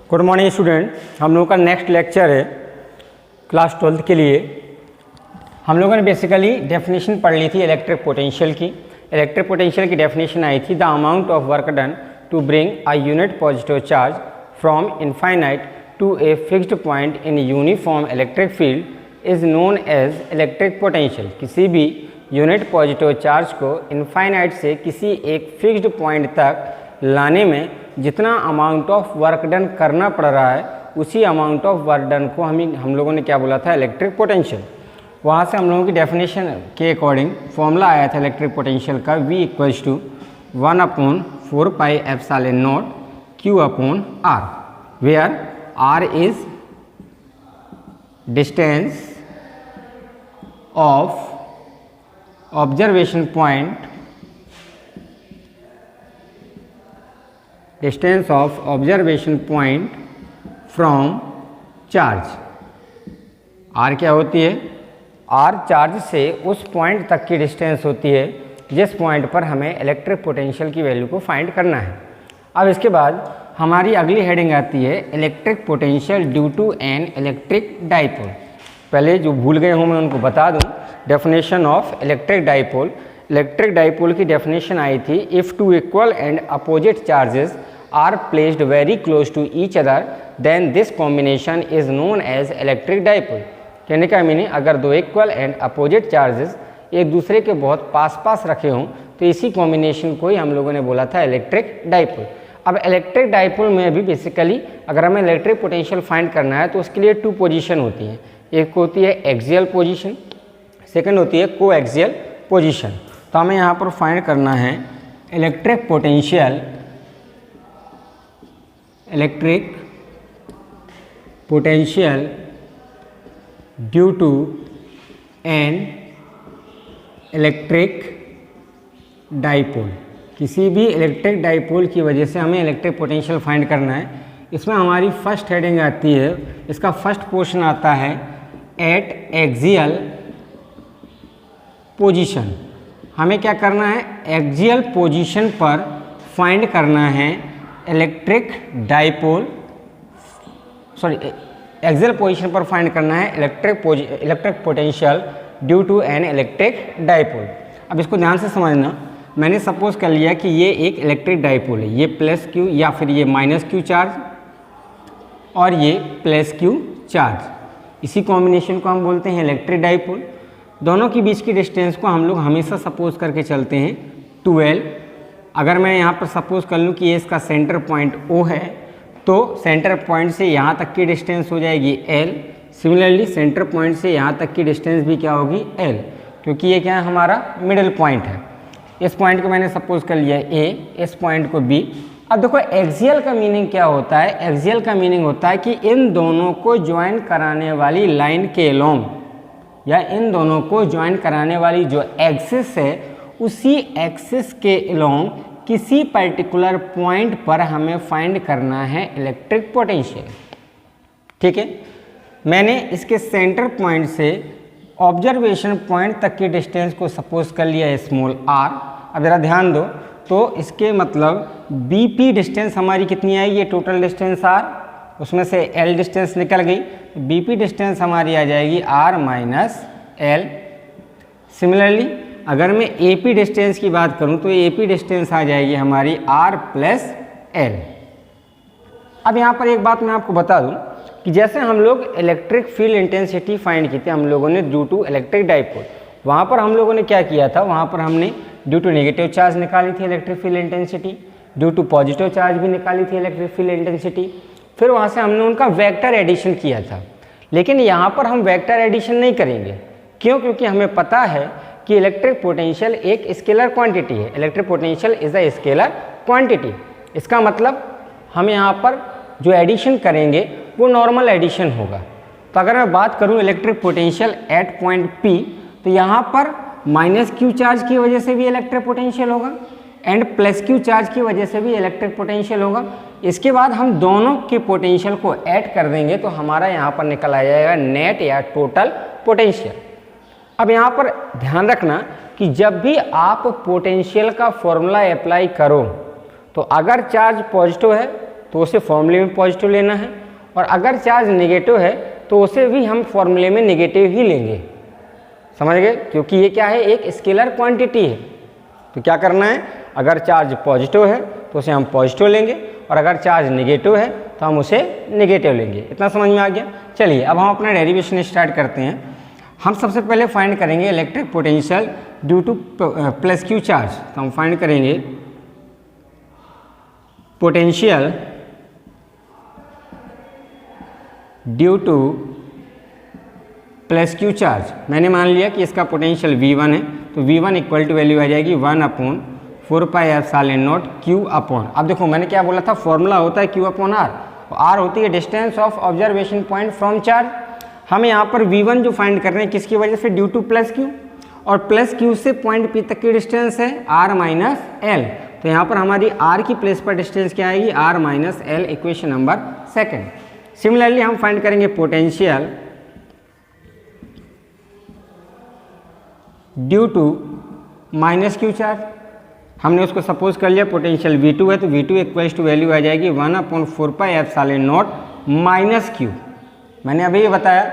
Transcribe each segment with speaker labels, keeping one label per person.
Speaker 1: Good morning student. हम लोगों का नेक्स्ट लेक्चर है क्लास 12th के लिए। हम लोगों ने बेसिकली डेफिनेशन पढ़ ली थी इलेक्ट्रिक पोटेंशियल की। इलेक्ट्रिक पोटेंशियल की डेफिनेशन आई थी the amount of work done to bring a unit positive charge from infinite to a fixed point in uniform electric field is known as electric potential. किसी भी unit positive charge को infinite से किसी एक fixed point तक लाने में जितना अमाउंट ऑफ वर्क डन करना पड़ रहा है उसी अमाउंट ऑफ वर्क डन को हम लोगों ने क्या बोला था, इलेक्ट्रिक पोटेंशियल। वहाँ से हम लोगों की डेफिनेशन के अकॉर्डिंग फॉर्मूला आया था इलेक्ट्रिक पोटेंशियल का V equals to 1/4 pi epsilon naught Q upon R, where R is distance of observation point, distance of observation point from charge. R क्या होती है? आर चार्ज से उस पॉइंट तक की डिस्टेंस होती है जिस पॉइंट पर हमें इलेक्ट्रिक पोटेंशियल की वैल्यू को फाइंड करना है। अब इसके बाद हमारी अगली हेडिंग आती है electric potential due to an electric dipole. पहले जो भूल गए हूँ मैं उनको बता दूँ। Definition of electric dipole, electric dipole की डेफिनेशन आई थी if two equal and opposite charges are placed very close to each other then this combination is known as electric dipole. कहने का मीनिंग अगर दो इक्वल एंड अपोजिट चार्जेस एक दूसरे के बहुत पास पास रखे हों तो इसी कॉम्बिनेशन को ही हम लोगों ने बोला था इलेक्ट्रिक डाइपोल। अब इलेक्ट्रिक डाइपोल में भी बेसिकली अगर हमें इलेक्ट्रिक पोटेंशियल फाइंड करना है तो उसके लिए टू पोजीशन होती हैं। एक होती है एक्सियल पोजीशन, सेकंड होती है को एक्सियल पोजीशन। तो हमें यहाँ पर फाइंड करना है electric potential, electric potential due to an electric dipole. किसी भी इलेक्ट्रिक डाइपोल की वजह से हमें इलेक्ट्रिक पोटेंशियल फाइंड करना है। इसमें हमारी फर्स्ट हेडिंग आती है, इसका फर्स्ट पोर्शन आता है एट एक्सियल पोजीशन। हमें क्या करना है, एक्सियल पोजीशन पर फाइंड करना है इलेक्ट्रिक डाइपोल, एक्सियल पोजीशन पर फाइंड करना है electric potential due to an electric dipole. अब इसको ध्यान से समझना। मैंने सपोज कर लिया कि ये एक इलेक्ट्रिक डाइपोल है, ये प्लस क्यू या फिर ये माइनस क्यू चार्ज और ये प्लस क्यू चार्ज। इसी कॉम्बिनेशन को हम बोलते हैं इलेक्ट्रिक डाइपोल। दोनों के बीच की डिस्टेंस को हम लोग हमेशा सपोज करके चलते हैं 12। अगर मैं यहाँ पर सपोज कर लूँ कि ये इसका सेंटर पॉइंट O है तो सेंटर पॉइंट से यहाँ तक की डिस्टेंस हो जाएगी L। सिमिलरली सेंटर पॉइंट से यहाँ तक की डिस्टेंस भी क्या होगी, L, क्योंकि ये क्या है, हमारा मिडिल पॉइंट है। इस पॉइंट को मैंने सपोज कर लिया A, इस पॉइंट को B। अब देखो एक्सियल का मीनिंग क्या होता है। एक्सियल का मीनिंग होता है कि इन दोनों को ज्वाइन कराने वाली लाइन के अलोंग या इन दोनों को ज्वाइन कराने वाली जो एक्सिस है उसी एक्सिस के अलोंग किसी पर्टिकुलर पॉइंट पर हमें फाइंड करना है इलेक्ट्रिक पोटेंशियल। ठीक है, मैंने इसके सेंटर पॉइंट से ऑब्जर्वेशन पॉइंट तक की डिस्टेंस को सपोज कर लिया स्मॉल r। अब ज़रा ध्यान दो, तो इसके मतलब BP डिस्टेंस हमारी कितनी आई, ये टोटल डिस्टेंस r, उसमें से L डिस्टेंस निकल गई, BP डिस्टेंस हमारी आ जाएगी r माइनस L। सिमिलरली अगर मैं AP डिस्टेंस की बात करूं तो AP डिस्टेंस आ जाएगी हमारी r प्लस L। अब यहाँ पर एक बात मैं आपको बता दूं कि जैसे हम लोग इलेक्ट्रिक फील्ड इंटेंसिटी फाइंड की थी हम लोगों ने ड्यू टू इलेक्ट्रिक डाइपोल, वहाँ पर हम लोगों ने क्या किया था, वहाँ पर हमने ड्यू टू नेगेटिव चार्ज निकाली थी electric field intensity, due to positive charge भी निकाली थी इलेक्ट्रिक फील्ड इंटेंसिटी, फिर वहाँ से हमने उनका वेक्टर एडिशन किया था। लेकिन यहाँ पर हम वेक्टर एडिशन नहीं करेंगे। क्यों? क्योंकि हमें पता है कि इलेक्ट्रिक पोटेंशियल एक स्केलर क्वांटिटी है। Electric potential is a scalar quantity. इसका मतलब हम यहाँ पर जो एडिशन करेंगे वो नॉर्मल एडिशन होगा। तो अगर मैं बात करूँ electric potential at point P, तो यहाँ पर माइनस क्यू चार्ज की वजह से भी इलेक्ट्रिक पोटेंशियल होगा एंड प्लस क्यू चार्ज की वजह से भी इलेक्ट्रिक पोटेंशियल होगा। इसके बाद हम दोनों के पोटेंशियल को ऐड कर देंगे तो हमारा यहाँ पर निकल आ जाएगा नेट या टोटल पोटेंशियल। अब यहाँ पर ध्यान रखना कि जब भी आप पोटेंशियल का फॉर्मूला अप्लाई करो तो अगर चार्ज पॉजिटिव है तो उसे फॉर्मूले में पॉजिटिव लेना है, और अगर चार्ज नेगेटिव है तो उसे भी हम फॉर्मूले में नेगेटिव ही लेंगे। समझ गए? क्योंकि ये क्या है, एक स्केलर क्वांटिटी है। तो क्या करना है, अगर चार्ज पॉजिटिव है तो उसे हम पॉजिटिव लेंगे, और अगर चार्ज नेगेटिव है तो हम उसे नेगेटिव लेंगे। इतना समझ में आ गया? चलिए अब हम अपना डेरिवेशन स्टार्ट करते हैं। हम सबसे पहले फाइंड करेंगे electric potential due to plus Q charge. तो हम फाइंड करेंगे potential due to plus Q charge. मैंने मान लिया कि इसका पोटेंशियल V1 है, तो V1 इक्वल टू वैल्यू आ जाएगी 1/4πε0 Q अपॉन। अब देखो मैंने क्या बोला था, फॉर्मूला होता है Q अपॉन R, और R होती है distance of observation point from charge. हम यहाँ पर V1 जो फाइंड कर रहे हैं किसकी वजह से, ड्यू टू प्लस Q, और प्लस Q से पॉइंट P तक की डिस्टेंस है R माइनस L। तो यहाँ पर हमारी R की प्लेस पर डिस्टेंस क्या आएगी, R minus L, equation number second. Similarly हम फाइंड करेंगे potential due to minus Q charge. हमने उसको सपोज कर लिया पोटेंशियल V2 है, तो V2 इक्वल्स टू वैल्यू आ जाएगी 1/4πε0 माइनस क्यू। मैंने अभी ये बताया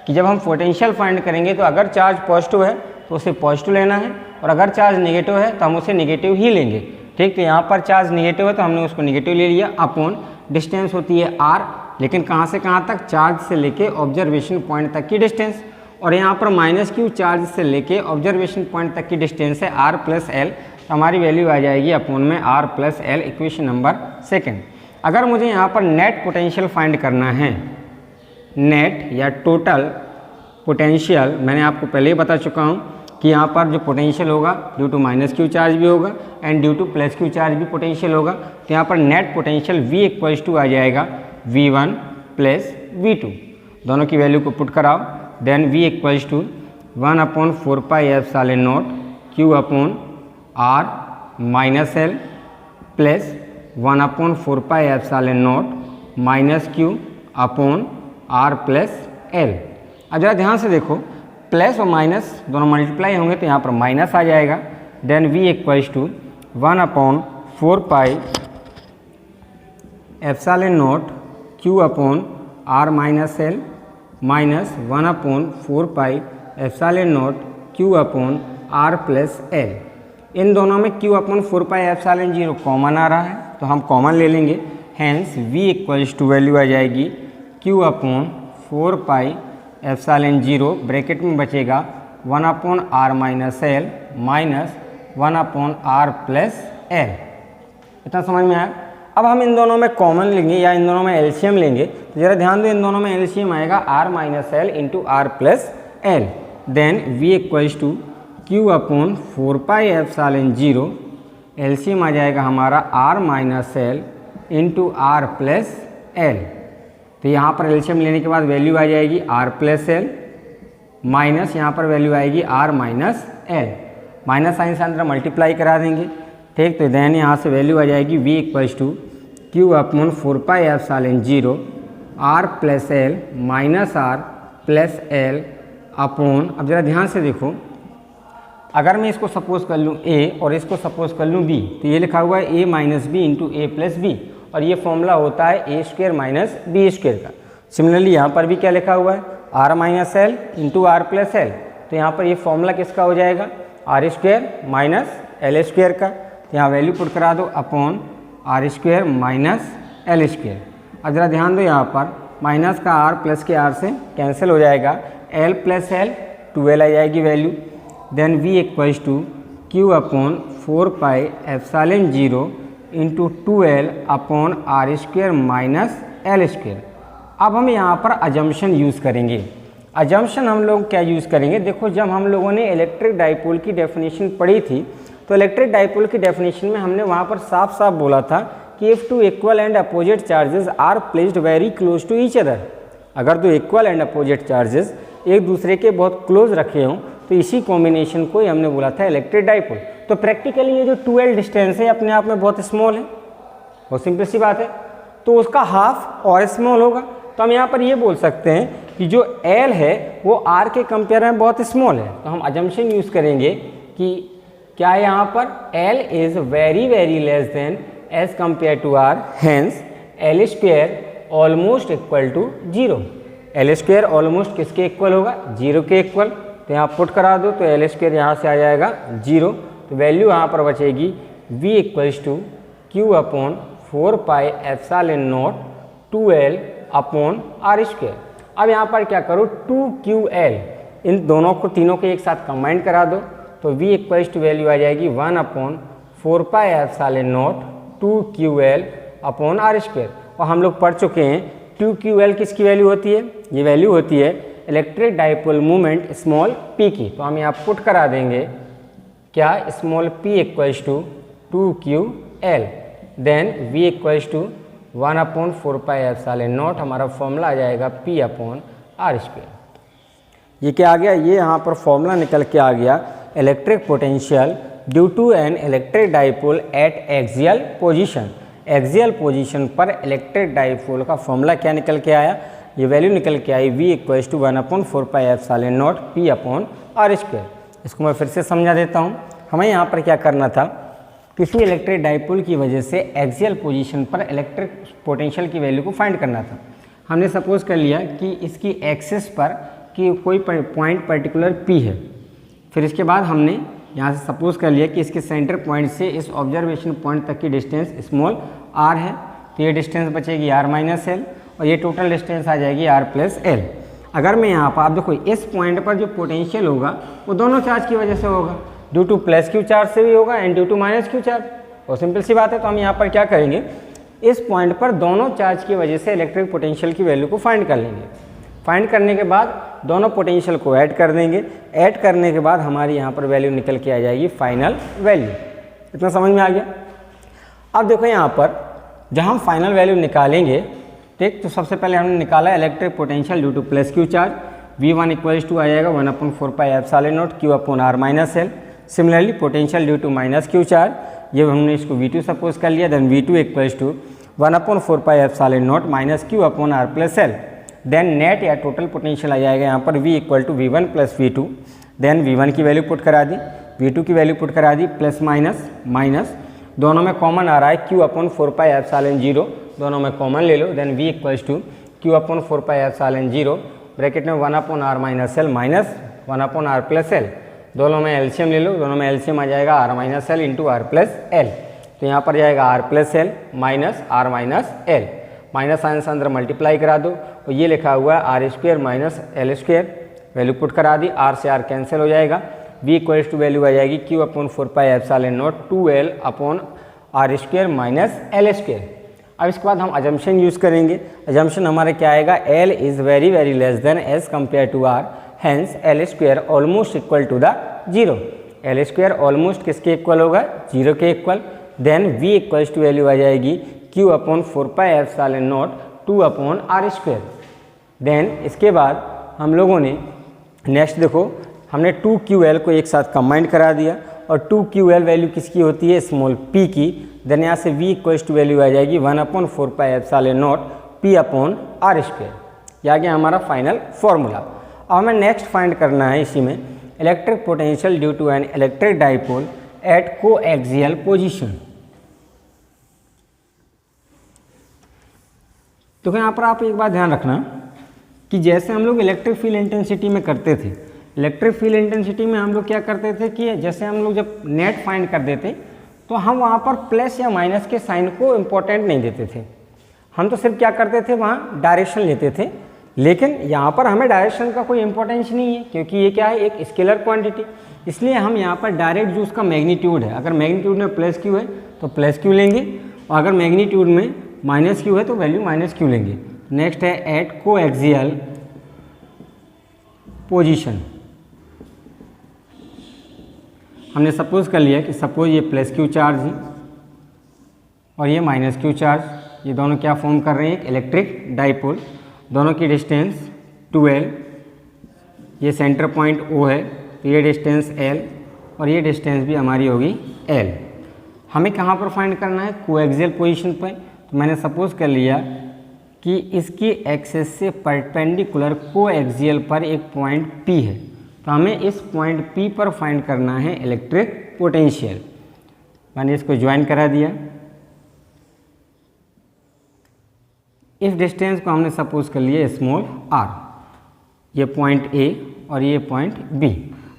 Speaker 1: कि जब हम पोटेंशियल फाइंड करेंगे तो अगर चार्ज पॉजिटिव है तो उसे पॉजिटिव लेना है, और अगर चार्ज नेगेटिव है तो हम उसे नेगेटिव ही लेंगे। ठीक, तो यहाँ पर चार्ज नेगेटिव है तो हमने उसको नेगेटिव ले लिया, अपॉन डिस्टेंस होती है R, लेकिन कहाँ से कहाँ तक, चार्ज से लेके ऑब्जर्वेशन पॉइंट तक की डिस्टेंस, और यहाँ पर माइनस क्यू चार्ज से लेके ऑब्जर्वेशन पॉइंट तक की डिस्टेंस है R प्लस L। तो हमारी वैल्यू आ जाएगी अपॉन में R plus L, equation number second. अगर मुझे यहाँ पर नेट पोटेंशियल फाइंड करना है, नेट या टोटल पोटेंशियल, मैंने आपको पहले ही बता चुका हूँ कि यहाँ पर जो पोटेंशियल होगा due to minus Q charge भी होगा and due to plus Q charge भी पोटेंशियल होगा। तो यहाँ पर net potential V equals to आ जाएगा V1 प्लस V2, दोनों की वैल्यू को पुट कराओ, then V equals to 1/4πε0 Q upon R minus L plus 1/4πε0 minus Q upon R plus L। अब जरा ध्यान से देखो, प्लस और माइनस दोनों मल्टीप्लाई होंगे तो यहाँ पर माइनस आ जाएगा, then V equals to 1/4πε0 Q upon R minus L minus 1/4πε0 Q upon R plus L। इन दोनों में Q अपॉन 4πε0 कॉमन आ रहा है तो हम कॉमन ले लेंगे, hence V equals to value आ जाएगी Q अपॉन 4πε0, ब्रैकेट में बचेगा 1/R minus L minus 1/R plus L। इतना समझ में आया? अब हम इन दोनों में कॉमन लेंगे या इन दोनों में एलसीएम लेंगे, तो जरा ध्यान दो, इन दोनों में एलसीएम आएगा R minus L into R plus L, then V equals to Q upon 4πε0, LCM आ जाएगा हमारा R minus L into R plus L। तो यहाँ पर एलसीएम लेने के बाद वैल्यू आ जाएगी R प्लस L माइनस यहाँ पर वैल्यू आएगी R minus L, minus sign से अंदर मल्टीप्लाई करा देंगे। ठीक, तो देन यहाँ से वैल्यू आ जाएगी V equals to Q upon 4πε0 R plus L minus R plus L upon, अब जरा ध्यान से देखो, अगर मैं इसको सपोज कर लूँ A और इसको सपोज कर लूँ B, तो ये लिखा हुआ है A minus B into A plus B, और ये फॉर्मूला होता है A square minus B square का। सिमिलरली यहाँ पर भी क्या लिखा हुआ है, R minus L into R plus L, तो यहाँ पर ये फॉर्मूला किसका हो जाएगा, R square minus L square का। यहाँ वैल्यू पुट करा दो upon R square minus L square. अब जरा ध्यान दो, यहाँ पर माइनस का R प्लस के R से कैंसिल हो जाएगा, L प्लस L 12 आ जाएगी value, then V equals to Q upon 4πε0 into 2L upon R square minus L square. अब हम यहाँ पर अजम्पशन यूज़ करेंगे। अजम्पशन हम लोग क्या यूज़ करेंगे, देखो जब हम लोगों ने इलेक्ट्रिक डाइपोल की डेफिनेशन पढ़ी थी तो इलेक्ट्रिक डाइपोल की डेफिनेशन में हमने वहाँ पर साफ साफ बोला था कि if two equal and opposite charges are placed very close to each other, अगर दो इक्वल एंड अपोजिट चार्जेस एक दूसरे के बहुत क्लोज रखे हों तो इसी कॉम्बिनेशन को ही हमने बोला था इलेक्ट्रिक डाइपोल। तो प्रैक्टिकली ये जो 2L डिस्टेंस है अपने आप में बहुत स्मॉल है, बहुत सिंपल सी बात है, तो उसका हाफ और स्मॉल होगा। तो हम यहाँ पर ये बोल सकते हैं कि जो L है वो R के कंपेयर में बहुत स्मॉल है, तो हम अजम्पशन यूज़ करेंगे कि क्या है यहाँ पर L is very very less than as compare to R, hence L square almost equal to 0। L square almost किसके इक्वल होगा, 0 के इक्वल। तो यहाँ पुट करा दो तो एल स्क्वेयर यहाँ से आ जाएगा 0। तो वैल्यू यहाँ पर बचेगी v equals to q upon 4 pi epsilon naught 2l upon are square. अब यहाँ पर क्या करो, 2ql इन दोनों को तीनों को एक साथ कंबाइन करा दो तो v इक्वल्स टू वैल्यू आ जाएगी 1 upon 4 pi epsilon naught 2ql upon are square. और हम लोग पढ़ चुके हैं 2ql किसकी वैल्यू होती है, ये वैल्यू होती है electric dipole movement small p की। तो हम यहाँ पुट करा देंगे क्या, small p equals to 2ql, then v equals to 1 upon 4 pi epsilon naught, हमारा फॉर्मूला आ जाएगा p अपॉन आर स्क्वेयर। ये क्या आ गया, ये यहाँ पर फॉर्मूला निकल के आ गया electric potential due to an electric dipole at axial position. Axial position पर इलेक्ट्रिक डाइपोल का फॉर्मूला क्या निकल के आया, ये वैल्यू निकल के आई v equals to 1 upon 4 pi epsilon naught p upon are square. इसको मैं फिर से समझा देता हूँ। हमें यहाँ पर क्या करना था, किसी इलेक्ट्रिक डाइपोल की वजह से एक्सियल पोजीशन पर इलेक्ट्रिक पोटेंशियल की वैल्यू को फाइंड करना था। हमने सपोज कर लिया कि इसकी एक्सिस पर कि कोई पॉइंट पर्टिकुलर p है। फिर इसके बाद हमने यहाँ से सपोज कर लिया कि इसके सेंटर पॉइंट से इस ऑब्जर्वेशन पॉइंट तक की डिस्टेंस स्मॉल r है, तो ये डिस्टेंस बचेगी r माइनस एल और ये टोटल डिस्टेंस आ जाएगी r प्लस एल। अगर मैं यहाँ पर आप देखो इस पॉइंट पर जो पोटेंशियल होगा वो दोनों चार्ज की वजह से होगा, due to plus Q charge से भी होगा and due to minus Q charge. और सिंपल सी बात है, तो हम यहाँ पर क्या करेंगे, इस पॉइंट पर दोनों चार्ज की वजह से इलेक्ट्रिक पोटेंशियल की वैल्यू को फाइंड कर लेंगे। फाइंड करने के बाद दोनों पोटेंशियल को ऐड कर देंगे। ऐड करने के बाद हमारी यहाँ पर वैल्यू निकल के आ जाएगी फाइनल वैल्यू। इतना समझ में आ गया। अब देखो यहाँ पर जहाँ हम फाइनल वैल्यू निकालेंगे, ठीक, तो सबसे पहले हमने निकाला electric potential due to plus Q charge, v1 equals to आ जाएगा 1 upon 4 pi epsilon naught q upon r minus L. Similarly potential due to minus Q charge, ये हमने इसको v2 सपोज कर लिया, then v2 equals to 1 upon 4 pi epsilon naught minus q upon r plus L. Then net या total potential आ जाएगा यहाँ पर v equal to v1 plus v2। Then v1 की वैल्यू पुट करा दी, v2 की वैल्यू पुट करा दी, plus minus minus दोनों में कॉमन आ रहा है q अपॉन 4 पाई एप्सिलॉन 0, दोनों में कॉमन ले लो। Then v equals to q upon 4 pi epsilon 0 bracket में 1 upon r minus L minus 1 upon r plus L, दोनों में एलसीएम ले लो, दोनों में एलसीएम आ जाएगा r minus l into r plus l. तो यहाँ पर जाएगा r plus l minus r minus L, minus sign से अंदर मल्टीप्लाई करा दो और ये लिखा हुआ है r square minus l square. Value put करा दी, r से r कैंसिल हो जाएगा, v इक्वल्स टू वैल्यू आ जाएगी q upon 4 pi epsilon naught 2l upon are square minus l square. अब इसके बाद हम अजम्पशन यूज़ करेंगे। अजम्पशन हमारा क्या आएगा, l is very very less than as compare to r, hence L square almost equal to the 0। L square almost किसके equal होगा, 0 के इक्वल। Then v equals to value आ जाएगी q upon 4 pi epsilon naught 2 upon are square. Then इसके बाद हम लोगों ने नेक्स्ट देखो, हमने 2ql को एक साथ कंबाइन करा दिया और 2ql वैल्यू किसकी होती है, स्मॉल p की। देन यहाँ से v इक्वल्स टू वैल्यू आ जाएगी 1 upon 4 pi epsilon naught p upon are square. ये आ गया हमारा फाइनल फॉर्मूला। अब हमें नेक्स्ट फाइंड करना है इसी में electric potential due to an electric dipole at coaxial position. तो यहाँ पर आप एक बात ध्यान रखना कि जैसे हम लोग इलेक्ट्रिक फील्ड इंटेंसिटी में करते थे, इलेक्ट्रिक फील्ड इंटेंसिटी में हम लोग क्या करते थे कि जैसे हम लोग जब नेट फाइंड कर देते तो हम वहाँ पर प्लस या माइनस के साइन को इम्पोर्टेंट नहीं देते थे। हम तो सिर्फ क्या करते थे, वहाँ डायरेक्शन लेते थे। लेकिन यहाँ पर हमें डायरेक्शन का कोई इंपॉर्टेंस नहीं है, क्योंकि ये क्या है, एक स्केलर क्वांटिटी। इसलिए हम यहाँ पर डायरेक्ट जो उसका मैग्नीट्यूड है, अगर मैग्नीट्यूड में प्लस क्यू है तो प्लस क्यू लेंगे, और अगर मैग्नीट्यूड में माइनस क्यू है तो वैल्यू माइनस क्यू लेंगे। नेक्स्ट है एट को एक्सियल पोजीशन। हमने सपोज कर लिया कि सपोज ये प्लस क्यू चार्ज है और ये माइनस क्यू चार्ज, ये दोनों क्या फॉर्म कर रहे हैं, एक इलेक्ट्रिक डाइपोल। दोनों की डिस्टेंस 2l, ये सेंटर पॉइंट O है तो ये डिस्टेंस l और ये डिस्टेंस भी हमारी होगी l। हमें कहाँ पर फाइंड करना है, कोएक्सियल पोजीशन पर। तो मैंने सपोज कर लिया कि इसकी एक्सिस से परपेंडिकुलर कोएक्सियल पर एक पॉइंट P है, तो हमें इस पॉइंट P पर फाइंड करना है इलेक्ट्रिक पोटेंशियल। मैंने इसको ज्वाइन करा दिया। इस डिस्टेंस को हमने सपोज कर लिया स्मॉल r, ये पॉइंट A और ये पॉइंट B।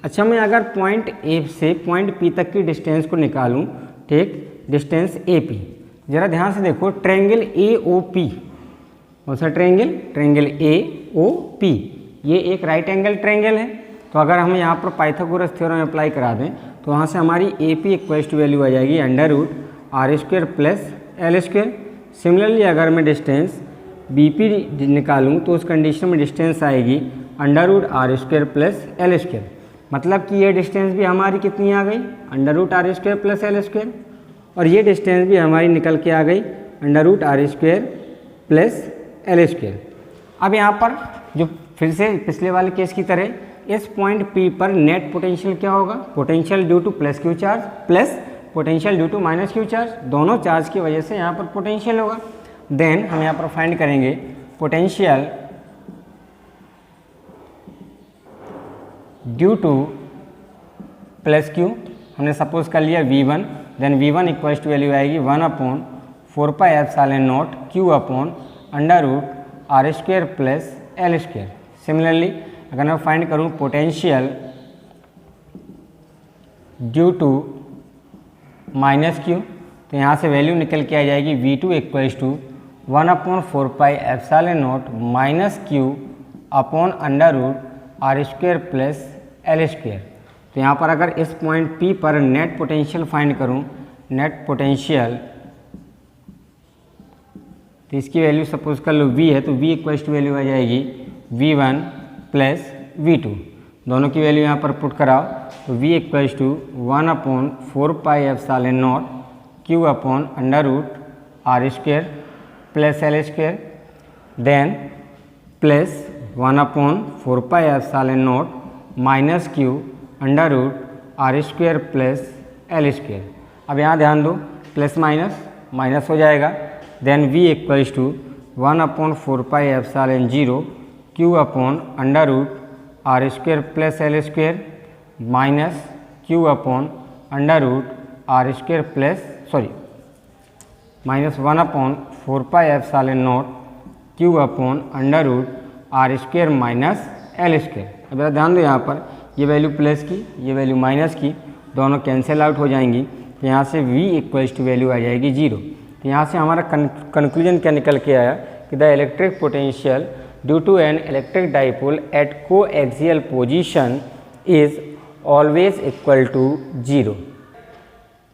Speaker 1: अच्छा, मैं अगर पॉइंट A से पॉइंट P तक की डिस्टेंस को निकालूं, ठीक, डिस्टेंस AP, ज़रा ध्यान से देखो, ट्रायंगल AOP, कौन सा ट्रायंगल? ट्रायंगल AOP, ये एक राइट एंगल ट्रायंगल है। तो अगर हम यहाँ पर पाइथागोरस थ्योरम अप्लाई करा दें तो वहाँ से हमारी AP इक्वल्स टू वैल्यू आ जाएगी √r² प्लस l²। सिमिलरली अगर मैं डिस्टेंस BP निकालूं तो उस कंडीशन में डिस्टेंस आएगी √r² प्लस l²। मतलब कि ये डिस्टेंस भी हमारी कितनी आ गई? √r² प्लस l², और ये डिस्टेंस भी हमारी निकल के आ गई √r² प्लस l²। अब यहाँ पर जो फिर से पिछले वाले केस की तरह इस पॉइंट P पर नेट पोटेंशियल क्या होगा? Potential due to plus Q charge plus potential due to minus Q charge, दोनों चार्ज की वजह से यहाँ पर पोटेंशियल होगा। देन हम यहाँ पर फाइंड करेंगे potential due to plus Q, हमने सपोज कर लिया V1, then V1 equals to value आएगी 1/4πε0 Q upon √r² plus l²। Similarly अगर मैं फाइंड करूं potential due to minus Q, तो यहाँ से वैल्यू निकल के आ जाएगी V2 equals to 1/4πε0 minus Q upon √r² plus l²। तो यहाँ पर अगर इस पॉइंट P पर नेट पोटेंशियल फाइंड करूँ, नेट पोटेंशियल, तो इसकी वैल्यू सपोज कर लो V है, तो V इक्वल्स टू वैल्यू आ जाएगी V1 प्लस V2, दोनों की वैल्यू यहाँ पर पुट कराओ, तो V equals to 1/4πε0 Q upon √r² plus l², then plus 1/4πε0 minus Q √r² plus l²। अब यहाँ ध्यान दो, प्लस माइनस माइनस हो जाएगा, then V equals to 1/4πε0 Q upon √r² plus l² minus Q upon √r² plus minus 1/4πε0 Q upon √r² minus l²। अब ध्यान दो, यहाँ पर ये वैल्यू प्लस की, ये वैल्यू माइनस की, दोनों कैंसिल आउट हो जाएंगी, तो यहाँ से V इक्वल्स टू वैल्यू आ जाएगी 0। तो यहाँ से हमारा कंक्लूजन क्या निकल के आया कि the electric potential due to an electric dipole at coaxial position is always equal to 0।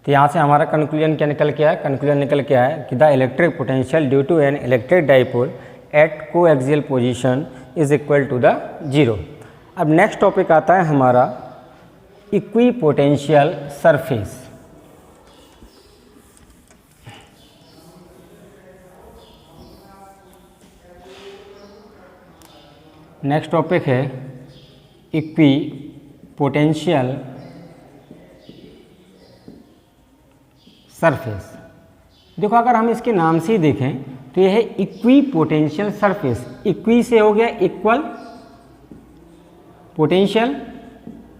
Speaker 1: तो यहाँ से हमारा कंक्लूजन क्या निकल के आया? कंक्लूजन निकल के आया कि the electric potential due to an electric dipole at coaxial position is equal to the 0। अब नेक्स्ट टॉपिक आता है हमारा इक्विपोटेंशियल सरफेस। नेक्स्ट टॉपिक है इक्विपोटेंशियल सरफेस। देखो, अगर हम इसके नाम से ही देखें तो यह है इक्विपोटेंशियल सरफेस। इक्वी से हो गया इक्वल, पोटेंशियल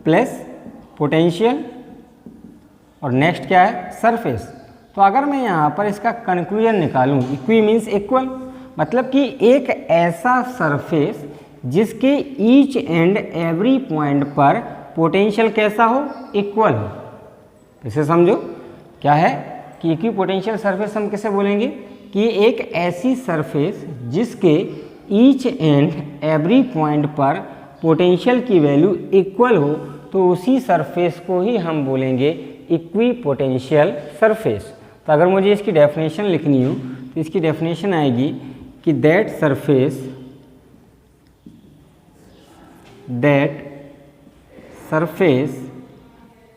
Speaker 1: प्लस पोटेंशियल, और नेक्स्ट क्या है? सरफेस। तो अगर मैं यहाँ पर इसका कंक्लूजन निकालूं, इक्वी मीन्स इक्वल, मतलब कि एक ऐसा सरफेस जिसके ईच एंड एवरी पॉइंट पर पोटेंशियल कैसा हो? इक्वल हो। इसे समझो क्या है कि इक्विपोटेंशियल सरफेस हम किसे बोलेंगे कि एक ऐसी सरफेस जिसके ईच एंड एवरी पॉइंट पर पोटेंशियल की वैल्यू इक्वल हो, तो उसी सरफेस को ही हम बोलेंगे इक्विपोटेंशियल सरफेस। तो अगर मुझे इसकी डेफिनेशन लिखनी हो तो इसकी डेफिनेशन आएगी कि that surface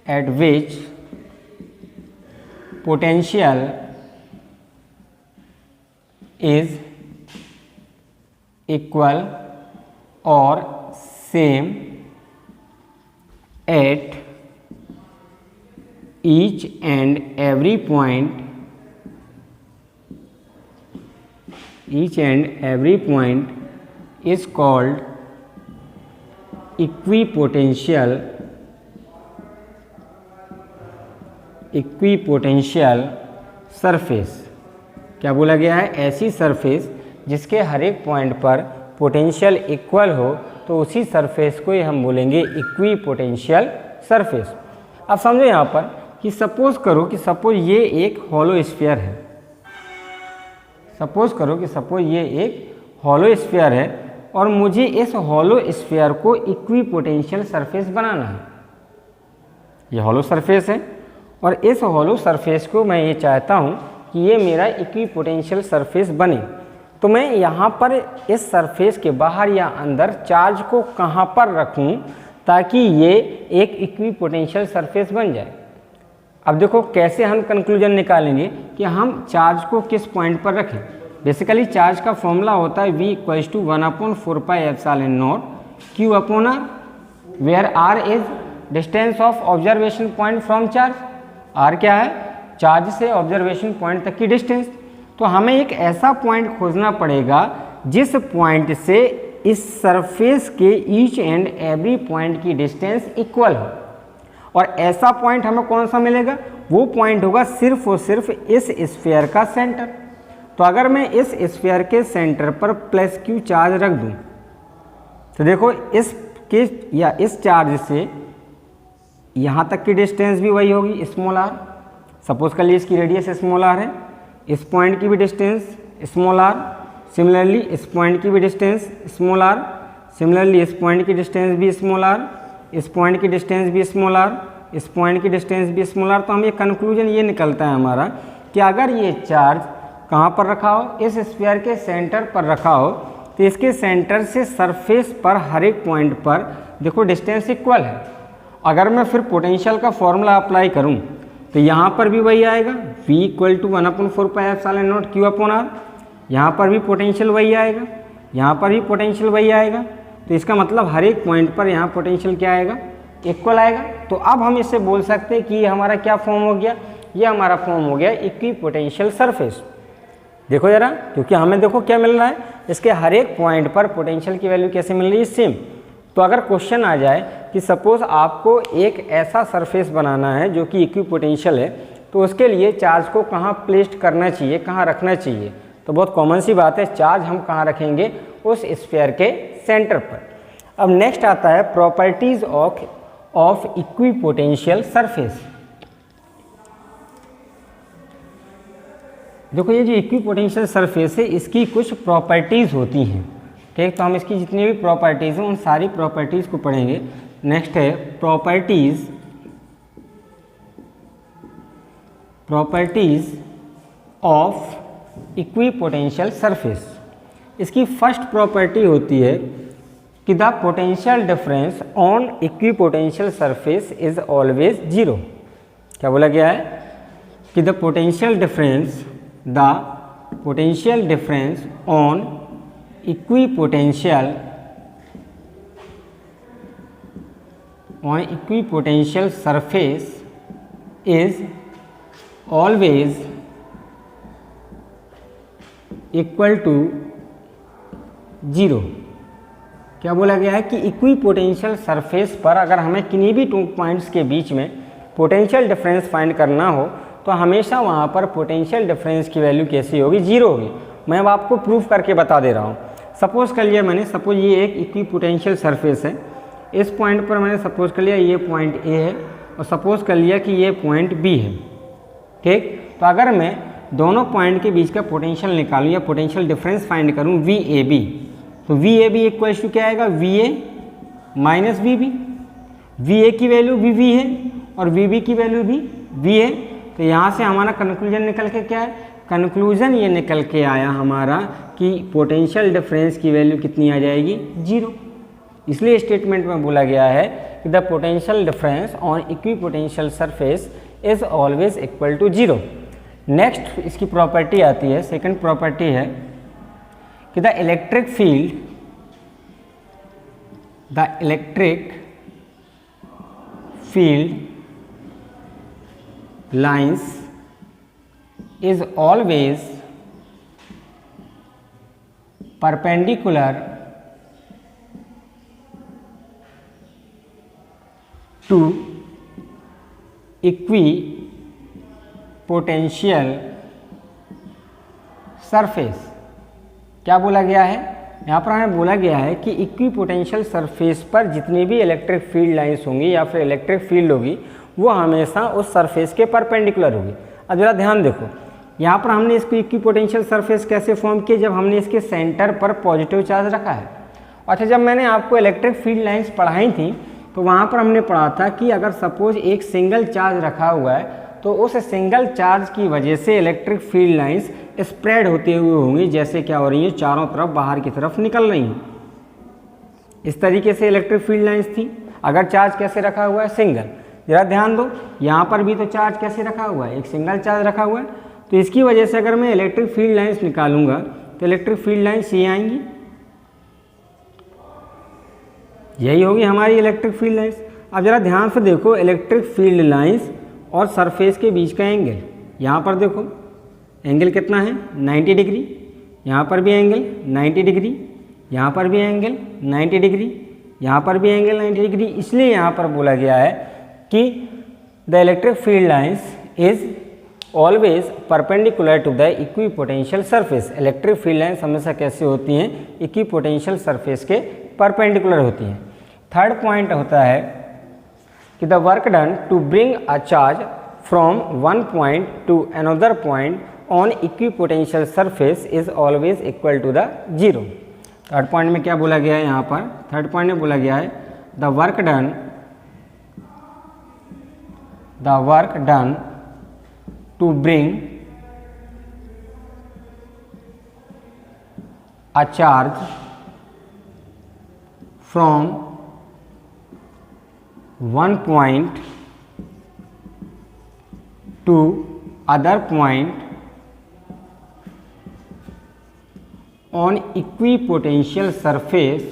Speaker 1: at which potential is equal or same at each and every point is called equipotential surface. क्या बोला गया है? ऐसी सरफेस जिसके हर एक पॉइंट पर पोटेंशियल इक्वल हो तो उसी सरफेस को ही हम बोलेंगे इक्वी पोटेंशियल सरफेस। अब समझो यहाँ पर कि सपोज ये एक हॉलो स्फीयर है, सपोज ये एक हॉलो स्फीयर है और मुझे इस हॉलो स्फीयर को इक्वी पोटेंशियल सरफेस बनाना है। ये हॉलो सरफेस है और इस हॉलो सरफेस को मैं ये चाहता हूँ कि ये मेरा इक्वी पोटेंशियल सरफेस बने। तो मैं यहाँ पर इस सरफेस के बाहर या अंदर चार्ज को कहाँ पर रखूँ ताकि ये एक इक्वी पोटेंशियल सरफेस बन जाए। अब देखो कैसे हम कंक्लूजन निकालेंगे कि हम चार्ज को किस पॉइंट पर रखें। बेसिकली चार्ज का फॉर्मूला होता है V = 1/4πε0 Q upon R, where R is distance of observation point from charge. R क्या है? चार्ज से ऑब्जर्वेशन पॉइंट तक की डिस्टेंस। तो हमें एक ऐसा पॉइंट खोजना पड़ेगा जिस पॉइंट से इस सरफेस के ईच एंड एवरी पॉइंट की डिस्टेंस इक्वल हो। और ऐसा पॉइंट हमें कौन सा मिलेगा? वो पॉइंट होगा सिर्फ और सिर्फ इस स्फीयर का सेंटर। तो अगर मैं इस स्फीयर के सेंटर पर +Q चार्ज रख दूं तो देखो इस चार्ज से यहाँ तक की डिस्टेंस भी वही होगी स्मॉल r। सपोज कर लीजिए इसकी रेडियस स्मॉल r है, इस पॉइंट की भी डिस्टेंस स्मॉल r, सिमिलरली इस पॉइंट की भी डिस्टेंस स्मॉल r, सिमिलरली इस पॉइंट की डिस्टेंस भी स्मॉल r, इस पॉइंट की डिस्टेंस भी स्मॉल r, इस पॉइंट की डिस्टेंस भी स्मॉल r। तो हम ये कंक्लूजन ये निकलता है हमारा कि अगर ये चार्ज कहाँ पर रखा हो, इस स्फीयर के सेंटर पर रखा हो, तो इसके सेंटर से सरफेस पर हर एक पॉइंट पर देखो डिस्टेंस इक्वल है। अगर मैं फिर पोटेंशियल का फॉर्मूला अप्लाई करूँ तो यहाँ पर भी वही आएगा V = 1/4πε0 Q अपॉन R। यहाँ पर भी पोटेंशियल वही आएगा, यहाँ पर भी पोटेंशियल वही आएगा। तो इसका मतलब हर एक पॉइंट पर यहाँ पोटेंशियल क्या आएगा? इक्वल आएगा। तो अब हम इससे बोल सकते हैं कि ये हमारा क्या फॉर्म हो गया? ये हमारा फॉर्म हो गया इक्वी पोटेंशियल सरफेस। देखो जरा, क्योंकि हमें देखो क्या मिल रहा है, इसके हर एक पॉइंट पर पोटेंशियल की वैल्यू कैसे मिल रही है? सेम। तो अगर क्वेश्चन आ जाए कि सपोज आपको एक ऐसा सरफेस बनाना है जो कि इक्वी पोटेंशियल है, तो उसके लिए चार्ज को कहाँ प्लेस्ड करना चाहिए, कहाँ रखना चाहिए? तो बहुत कॉमन सी बात है, चार्ज हम कहाँ रखेंगे? उस स्फीयर के सेंटर पर। अब नेक्स्ट आता है properties of equipotential surface. देखो ये जो इक्वी पोटेंशियल सरफेस है इसकी कुछ प्रॉपर्टीज़ होती हैं, ठीक। तो हम इसकी जितनी भी प्रॉपर्टीज़ हैं उन सारी प्रॉपर्टीज़ को पढ़ेंगे। नेक्स्ट है properties of equipotential surface. इसकी फर्स्ट प्रॉपर्टी होती है कि the potential difference on equipotential surface is always zero. क्या बोला गया है कि the potential difference on equipotential surface is always equal to zero. क्या बोला गया है कि इक्वी पोटेंशियल सरफेस पर अगर हमें किन्हीं भी 2 पॉइंट्स के बीच में पोटेंशियल डिफरेंस फाइंड करना हो तो हमेशा वहाँ पर पोटेंशियल डिफरेंस की वैल्यू कैसी होगी? जीरो होगी। मैं अब आपको प्रूफ करके बता दे रहा हूँ। सपोज कर लिया मैंने, सपोज ये एक इक्वी पोटेंशियल सरफेस है, इस पॉइंट पर मैंने सपोज कर लिया ये पॉइंट A है और सपोज कर लिया कि ये पॉइंट B है, ठीक। तो अगर मैं दोनों पॉइंट के बीच का पोटेंशियल निकालूँ या पोटेंशियल डिफरेंस फाइंड करूँ VAB, तो VAB इक्वल्स टू क्या आएगा? VA minus VB। VA की वैल्यू भी V है और VB की वैल्यू भी V है। तो यहाँ से हमारा कंक्लूजन निकल के क्या है? कंक्लूजन ये निकल के आया हमारा कि पोटेंशियल डिफरेंस की वैल्यू कितनी आ जाएगी? जीरो। इसलिए स्टेटमेंट में बोला गया है कि the potential difference on equipotential surface is always equal to zero. Next इसकी प्रॉपर्टी आती है, सेकंड प्रॉपर्टी है कि the electric field lines is always perpendicular to equipotential surface। क्या बोला गया है, यहाँ पर हमें बोला गया है कि इक्विपोटेंशियल सरफेस पर जितनी भी इलेक्ट्रिक फील्ड लाइंस होंगी या फिर इलेक्ट्रिक फील्ड होगी वो हमेशा उस सरफेस के परपेंडिकुलर होगी। अब जरा ध्यान देखो, यहाँ पर हमने इसको इक्विपोटेंशियल सरफेस कैसे फॉर्म किया, जब हमने इसके सेंटर पर पॉजिटिव चार्ज रखा है। अच्छा, जब मैंने आपको इलेक्ट्रिक फील्ड लाइंस पढ़ाई थी तो वहाँ पर हमने पढ़ा था कि अगर सपोज एक सिंगल चार्ज रखा हुआ है तो उस सिंगल चार्ज की वजह से इलेक्ट्रिक फील्ड लाइंस स्प्रेड होते हुए होंगी, जैसे क्या हो रही है, चारों तरफ बाहर की तरफ निकल रही हैं। इस तरीके से इलेक्ट्रिक फील्ड लाइंस थी अगर चार्ज कैसे रखा हुआ है, सिंगल। जरा ध्यान दो, यहाँ पर भी तो चार्ज कैसे रखा हुआ है, एक सिंगल चार्ज रखा हुआ है, तो इसकी वजह से अगर मैं इलेक्ट्रिक फील्ड लाइंस निकालूंगा तो इलेक्ट्रिक फील्ड लाइंस ये आएंगी, यही होगी हमारी इलेक्ट्रिक फील्ड लाइंस। अब जरा ध्यान से देखो, इलेक्ट्रिक फील्ड लाइंस और सरफेस के बीच का एंगल, यहाँ पर देखो एंगल कितना है, 90 डिग्री, यहाँ पर भी एंगल 90 डिग्री, यहाँ पर भी एंगल 90 डिग्री, यहाँ पर भी एंगल 90 डिग्री। इसलिए यहाँ पर बोला गया है कि the electric field lines is always perpendicular to the equipotential surface. Electric field lines हमेशा कैसे होती हैं, इक्विपोटेंशियल सरफेस के परपेंडिकुलर होती हैं। थर्ड पॉइंट होता है कि the work done to bring a charge from one point to another point on equipotential surface is always equal to the zero. Third point में क्या बोला गया है, यहाँ पर थर्ड पॉइंट में बोला गया है the work done to bring a charge from one point to other point on equipotential surface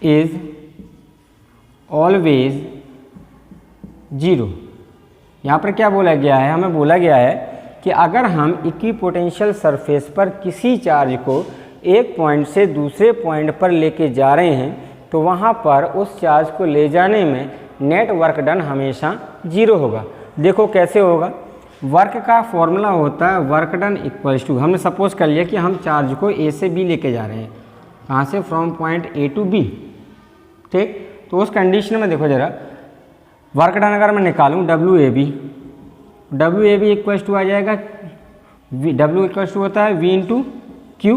Speaker 1: is always zero. यहाँ पर क्या बोला गया है, हमें बोला गया है कि अगर हम इक्विपोटेंशियल सरफेस पर किसी चार्ज को एक पॉइंट से दूसरे पॉइंट पर लेके जा रहे हैं तो वहाँ पर उस चार्ज को ले जाने में नेट वर्क डन हमेशा जीरो होगा। देखो कैसे होगा, वर्क का फॉर्मूला होता है वर्क डन इक्वल्स टू, हमने सपोज कर लिया कि हम चार्ज को ए से बी लेके जा रहे हैं, कहाँ से, from point A to B, ठीक। तो उस कंडीशन में देखो जरा, वर्क डन अगर मैं निकालूँ W A B equals to आ जाएगा, डब्ल्यू इक्वल्स टू होता है वी इंटू क्यू,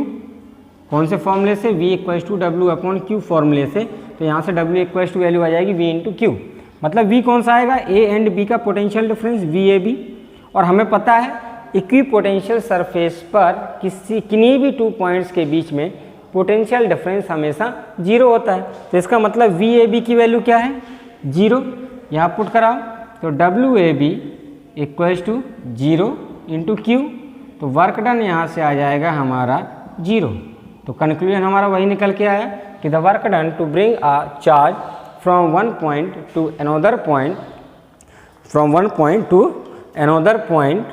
Speaker 1: कौन से फॉर्मूले से, V equals to W upon Q फॉर्मूले से। तो यहाँ से डब्ल्यू इक्वल्स टू वैल्यू आ जाएगी वी इंटू क्यू, मतलब वी कौन सा आएगा, ए एंड बी का potential difference V A B. और हमें पता है इक्विपोटेंशियल सरफेस पर किन्हीं भी 2 पॉइंट्स के बीच में पोटेंशियल डिफरेंस हमेशा जीरो होता है। तो इसका मतलब वी ए बी की वैल्यू क्या है, जीरो। यहाँ पुट कराओ तो W A B equals to zero into Q, तो वर्क डन यहाँ से आ जाएगा हमारा जीरो। तो कंक्लूजन हमारा वही निकल के आया कि the work done to bring a charge from one point to another point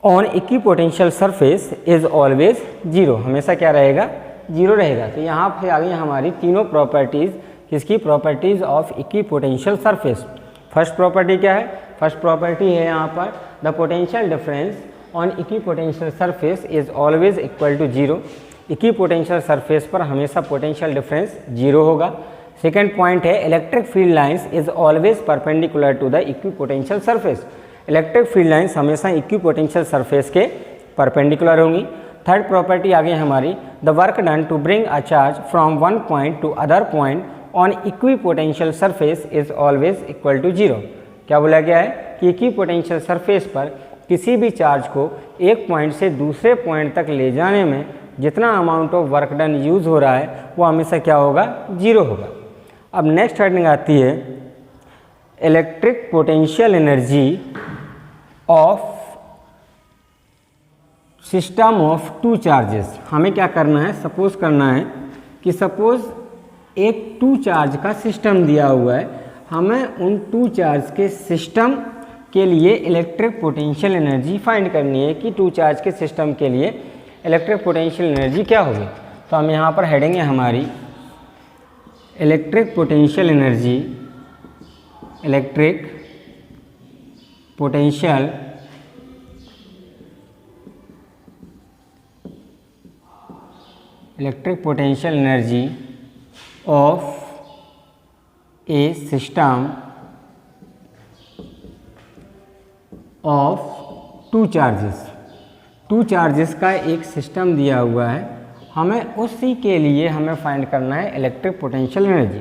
Speaker 1: on equipotential surface is always zero, हमेशा क्या रहेगा, जीरो रहेगा। तो यहाँ पे आ गई हमारी तीनों प्रॉपर्टीज़, किसकी, properties of equipotential surface. First property क्या है, फर्स्ट प्रॉपर्टी है यहाँ पर the potential difference on equipotential surface is always equal to zero. Equipotential surface पर हमेशा पोटेंशियल डिफरेंस जीरो होगा। सेकेंड पॉइंट है electric field lines is always perpendicular to the equipotential surface. Electric field lines हमेशा equipotential surface के perpendicular होंगी। Third property आ गई हमारी the work done to bring a charge from one point to other point on equipotential surface is always equal to zero. क्या बोला गया है कि इक्विपोटेंशियल सरफेस पर किसी भी चार्ज को एक पॉइंट से दूसरे पॉइंट तक ले जाने में जितना amount of work done use हो रहा है वो हमेशा क्या होगा, जीरो होगा। अब नेक्स्ट हेडिंग आती है electric potential energy of system of two charges. हमें क्या करना है, सपोज करना है कि सपोज एक 2 चार्ज का सिस्टम दिया हुआ है, हमें उन 2 चार्ज के सिस्टम के लिए इलेक्ट्रिक पोटेंशियल एनर्जी फाइंड करनी है कि 2 चार्ज के सिस्टम के लिए इलेक्ट्रिक पोटेंशियल एनर्जी क्या होगी। तो हम यहाँ पर हेडिंग है हमारी electric potential energy potential energy of A system of two charges का एक सिस्टम दिया हुआ है, हमें उसी के लिए हमें फाइंड करना है इलेक्ट्रिक पोटेंशियल एनर्जी।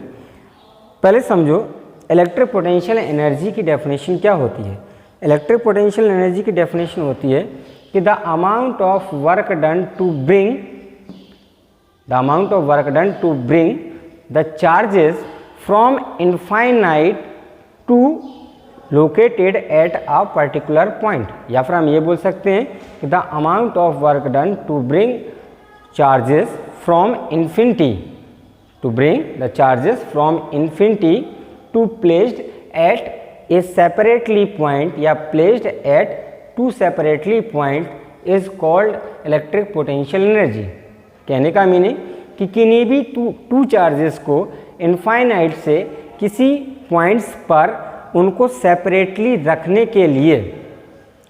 Speaker 1: पहले समझो इलेक्ट्रिक पोटेंशियल एनर्जी की डेफिनेशन क्या होती है। इलेक्ट्रिक पोटेंशियल एनर्जी की डेफिनेशन होती है कि the amount of work done to bring the charges from infinite to located at a particular point, या फिर हम ये बोल सकते हैं कि the amount of work done to bring charges from infinity to placed at a separately point या placed at two separately point is called electric potential energy. कहने का मीनिंग कि किन्हीं भी टू चार्जेस को इनफाइनाइट से किसी पॉइंट्स पर उनको सेपरेटली रखने के लिए,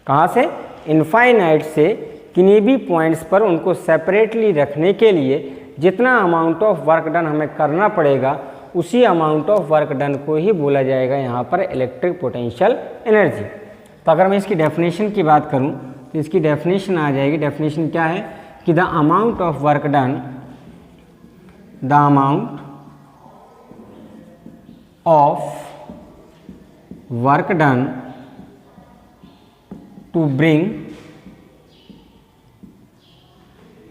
Speaker 1: कहाँ से, इनफाइनाइट से किन्हीं भी पॉइंट्स पर उनको सेपरेटली रखने के लिए जितना अमाउंट ऑफ वर्क डन हमें करना पड़ेगा उसी अमाउंट ऑफ वर्क डन को ही बोला जाएगा यहाँ पर इलेक्ट्रिक पोटेंशियल एनर्जी। तो अगर मैं इसकी डेफिनेशन की बात करूँ तो इसकी डेफिनेशन आ जाएगी। डेफिनेशन क्या है कि the amount of work done to bring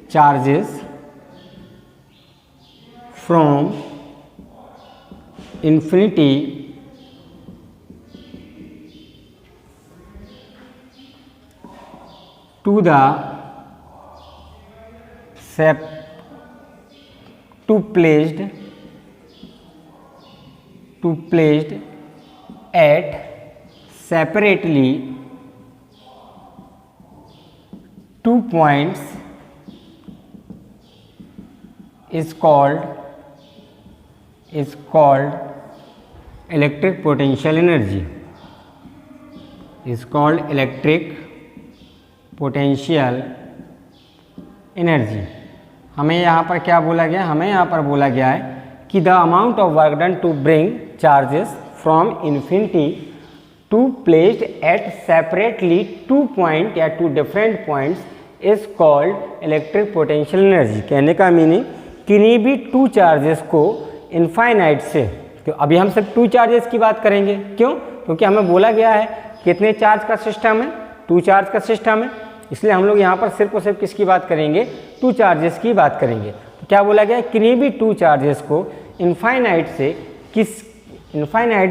Speaker 1: charges from infinity to the placed at separately two points is called electric potential energy, is called electric potential energy। हमें यहाँ पर क्या बोला गया, हमें यहाँ पर बोला गया है कि the amount of work done to bring charges from infinity to placed at separately two point या two different points is called electric potential energy. कहने का मीनिंग किन्हीं भी टू चार्जेस को इनफाइनाइट से, तो अभी हम सिर्फ टू चार्जेस की बात करेंगे, क्यों, क्योंकि हमें बोला गया है कितने चार्ज का सिस्टम है, टू चार्ज का सिस्टम है, इसलिए हम लोग यहाँ पर सिर्फ और सिर्फ किसकी बात करेंगे, टू चार्जेस की बात करेंगे। तो क्या बोला गया, किन्हीं भी टू चार्जेस को इनफाइनाइट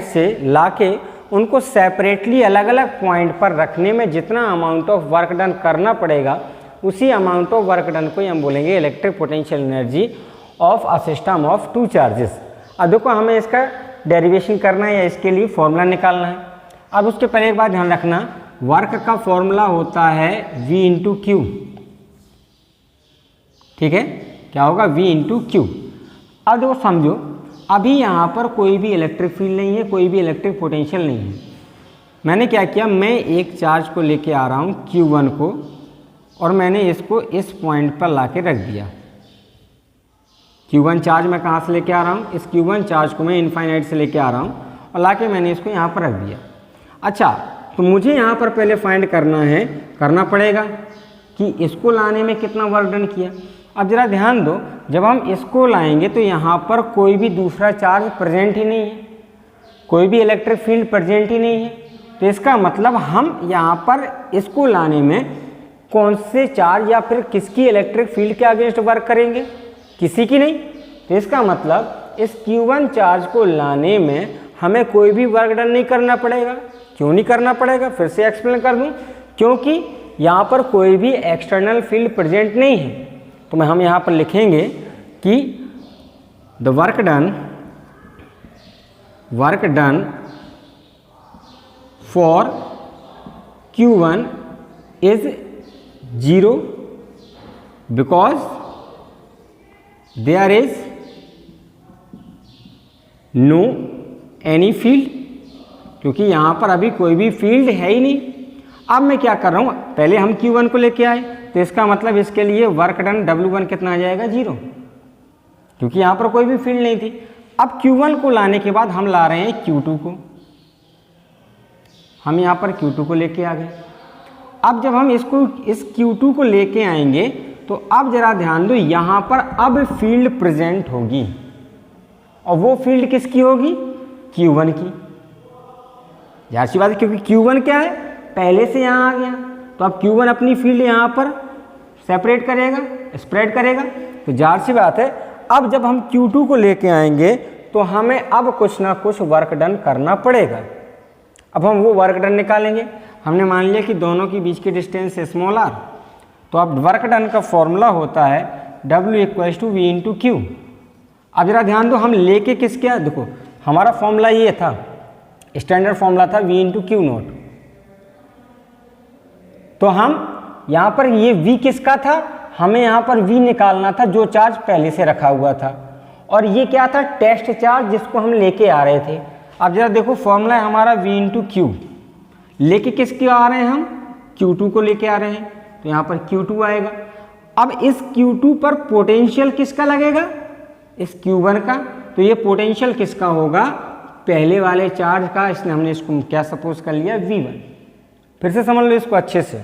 Speaker 1: से लाके उनको सेपरेटली अलग अलग पॉइंट पर रखने में जितना अमाउंट ऑफ वर्क डन करना पड़ेगा उसी अमाउंट ऑफ वर्क डन को हम बोलेंगे electric potential energy of a system of two charges. अब देखो हमें इसका डेरिवेशन करना है या इसके लिए फॉर्मूला निकालना है। अब उसके पहले एक बात ध्यान रखना, वर्क का फॉर्मूला होता है V इंटू क्यू, ठीक है, क्या होगा, V इंटू क्यू। अब देखो समझो अभी यहाँ पर कोई भी इलेक्ट्रिक फील्ड नहीं है, कोई भी इलेक्ट्रिक पोटेंशियल नहीं है। मैंने क्या किया, मैं एक चार्ज को लेके आ रहा हूँ Q1 को, और मैंने इसको इस पॉइंट पर लाके रख दिया। Q1 चार्ज मैं कहाँ से लेके आ रहा हूँ, इस Q1 चार्ज को मैं इनफाइनाइट से लेके आ रहा हूँ और लाके मैंने इसको यहाँ पर रख दिया। अच्छा, तो मुझे यहाँ पर पहले फाइंड करना पड़ेगा कि इसको लाने में कितना वर्क डन किया। अब जरा ध्यान दो, जब हम इसको लाएंगे तो यहाँ पर कोई भी दूसरा चार्ज प्रेजेंट ही नहीं है, कोई भी इलेक्ट्रिक फील्ड प्रेजेंट ही नहीं है। तो इसका मतलब हम यहाँ पर इसको लाने में कौन से चार्ज या फिर किसकी इलेक्ट्रिक फील्ड के अगेंस्ट वर्क करेंगे, किसी की नहीं। तो इसका मतलब इस Q1 चार्ज को लाने में हमें कोई भी वर्क डन नहीं करना पड़ेगा। क्यों नहीं करना पड़ेगा, फिर से एक्सप्लेन कर दूं, क्योंकि यहाँ पर कोई भी एक्सटर्नल फील्ड प्रेजेंट नहीं है। तो हम यहाँ पर लिखेंगे कि the work done for Q1 is 0 because there is no any field क्योंकि यहाँ पर अभी कोई भी फील्ड है ही नहीं। अब मैं क्या कर रहा हूँ, पहले हम Q1 को लेके आए, तो इसका मतलब इसके लिए वर्क डन W1 कितना आ जाएगा, 0, क्योंकि यहाँ पर कोई भी फील्ड नहीं थी। अब Q1 को लाने के बाद हम ला रहे हैं Q2 को, हम यहाँ पर Q2 को लेके आ गए। अब जब हम इस Q2 को लेके आएंगे तो अब जरा ध्यान दो, यहाँ पर अब फील्ड प्रेजेंट होगी, और वो फील्ड किसकी होगी, Q1 की। जाहिर सी बात है, क्योंकि Q1 क्या है, पहले से यहाँ आ गया, तो अब Q1 अपनी फील्ड यहाँ पर सेपरेट करेगा, स्प्रेड करेगा। तो जाहिर सी बात है, अब जब हम Q2 को लेके आएंगे तो हमें अब कुछ ना कुछ वर्क डन करना पड़ेगा। अब हम वो वर्क डन निकालेंगे। हमने मान लिया कि दोनों के बीच की डिस्टेंस स्मॉल r, तो अब वर्क डन का फॉर्मूला होता है W = V × Q। अब जरा ध्यान दो, हम लेके किसके, देखो हमारा फॉर्मूला ये था, स्टैंडर्ड फॉर्मूला था V × Q0। तो हम यहाँ पर ये V किसका था, हमें यहाँ पर V निकालना था जो चार्ज पहले से रखा हुआ था, और ये क्या था, टेस्ट चार्ज जिसको हम लेके आ रहे थे। अब जरा देखो, फॉर्मूला है हमारा V × Q, लेके किसके आ रहे हैं, हम Q2 को लेके आ रहे हैं, तो यहाँ पर Q2 आएगा। अब इस Q2 पर पोटेंशियल किसका लगेगा, इस Q1 का, तो ये पोटेंशियल किसका होगा, पहले वाले चार्ज का, इसलिए हमने इसको क्या सपोज कर लिया, V1। फिर से समझ लो इसको अच्छे से,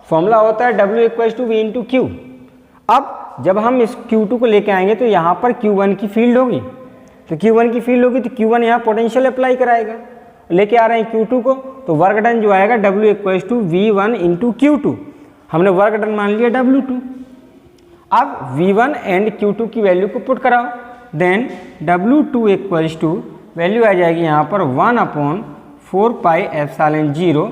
Speaker 1: फॉर्मूला होता है W = V × Q। अब जब हम इस Q2 को लेके आएंगे तो यहाँ पर Q1 की फील्ड होगी, तो Q1 की फील्ड होगी तो Q1 यहाँ पोटेंशियल अप्लाई कराएगा। लेके आ रहे हैं Q2 को, तो वर्क डन जो आएगा W = V1 × Q2। हमने वर्क डन मान लिया W2। अब V1 एंड Q2 की वैल्यू को पुट कराओ, देन W2 = वैल्यू आ जाएगी यहाँ पर 1/4πε0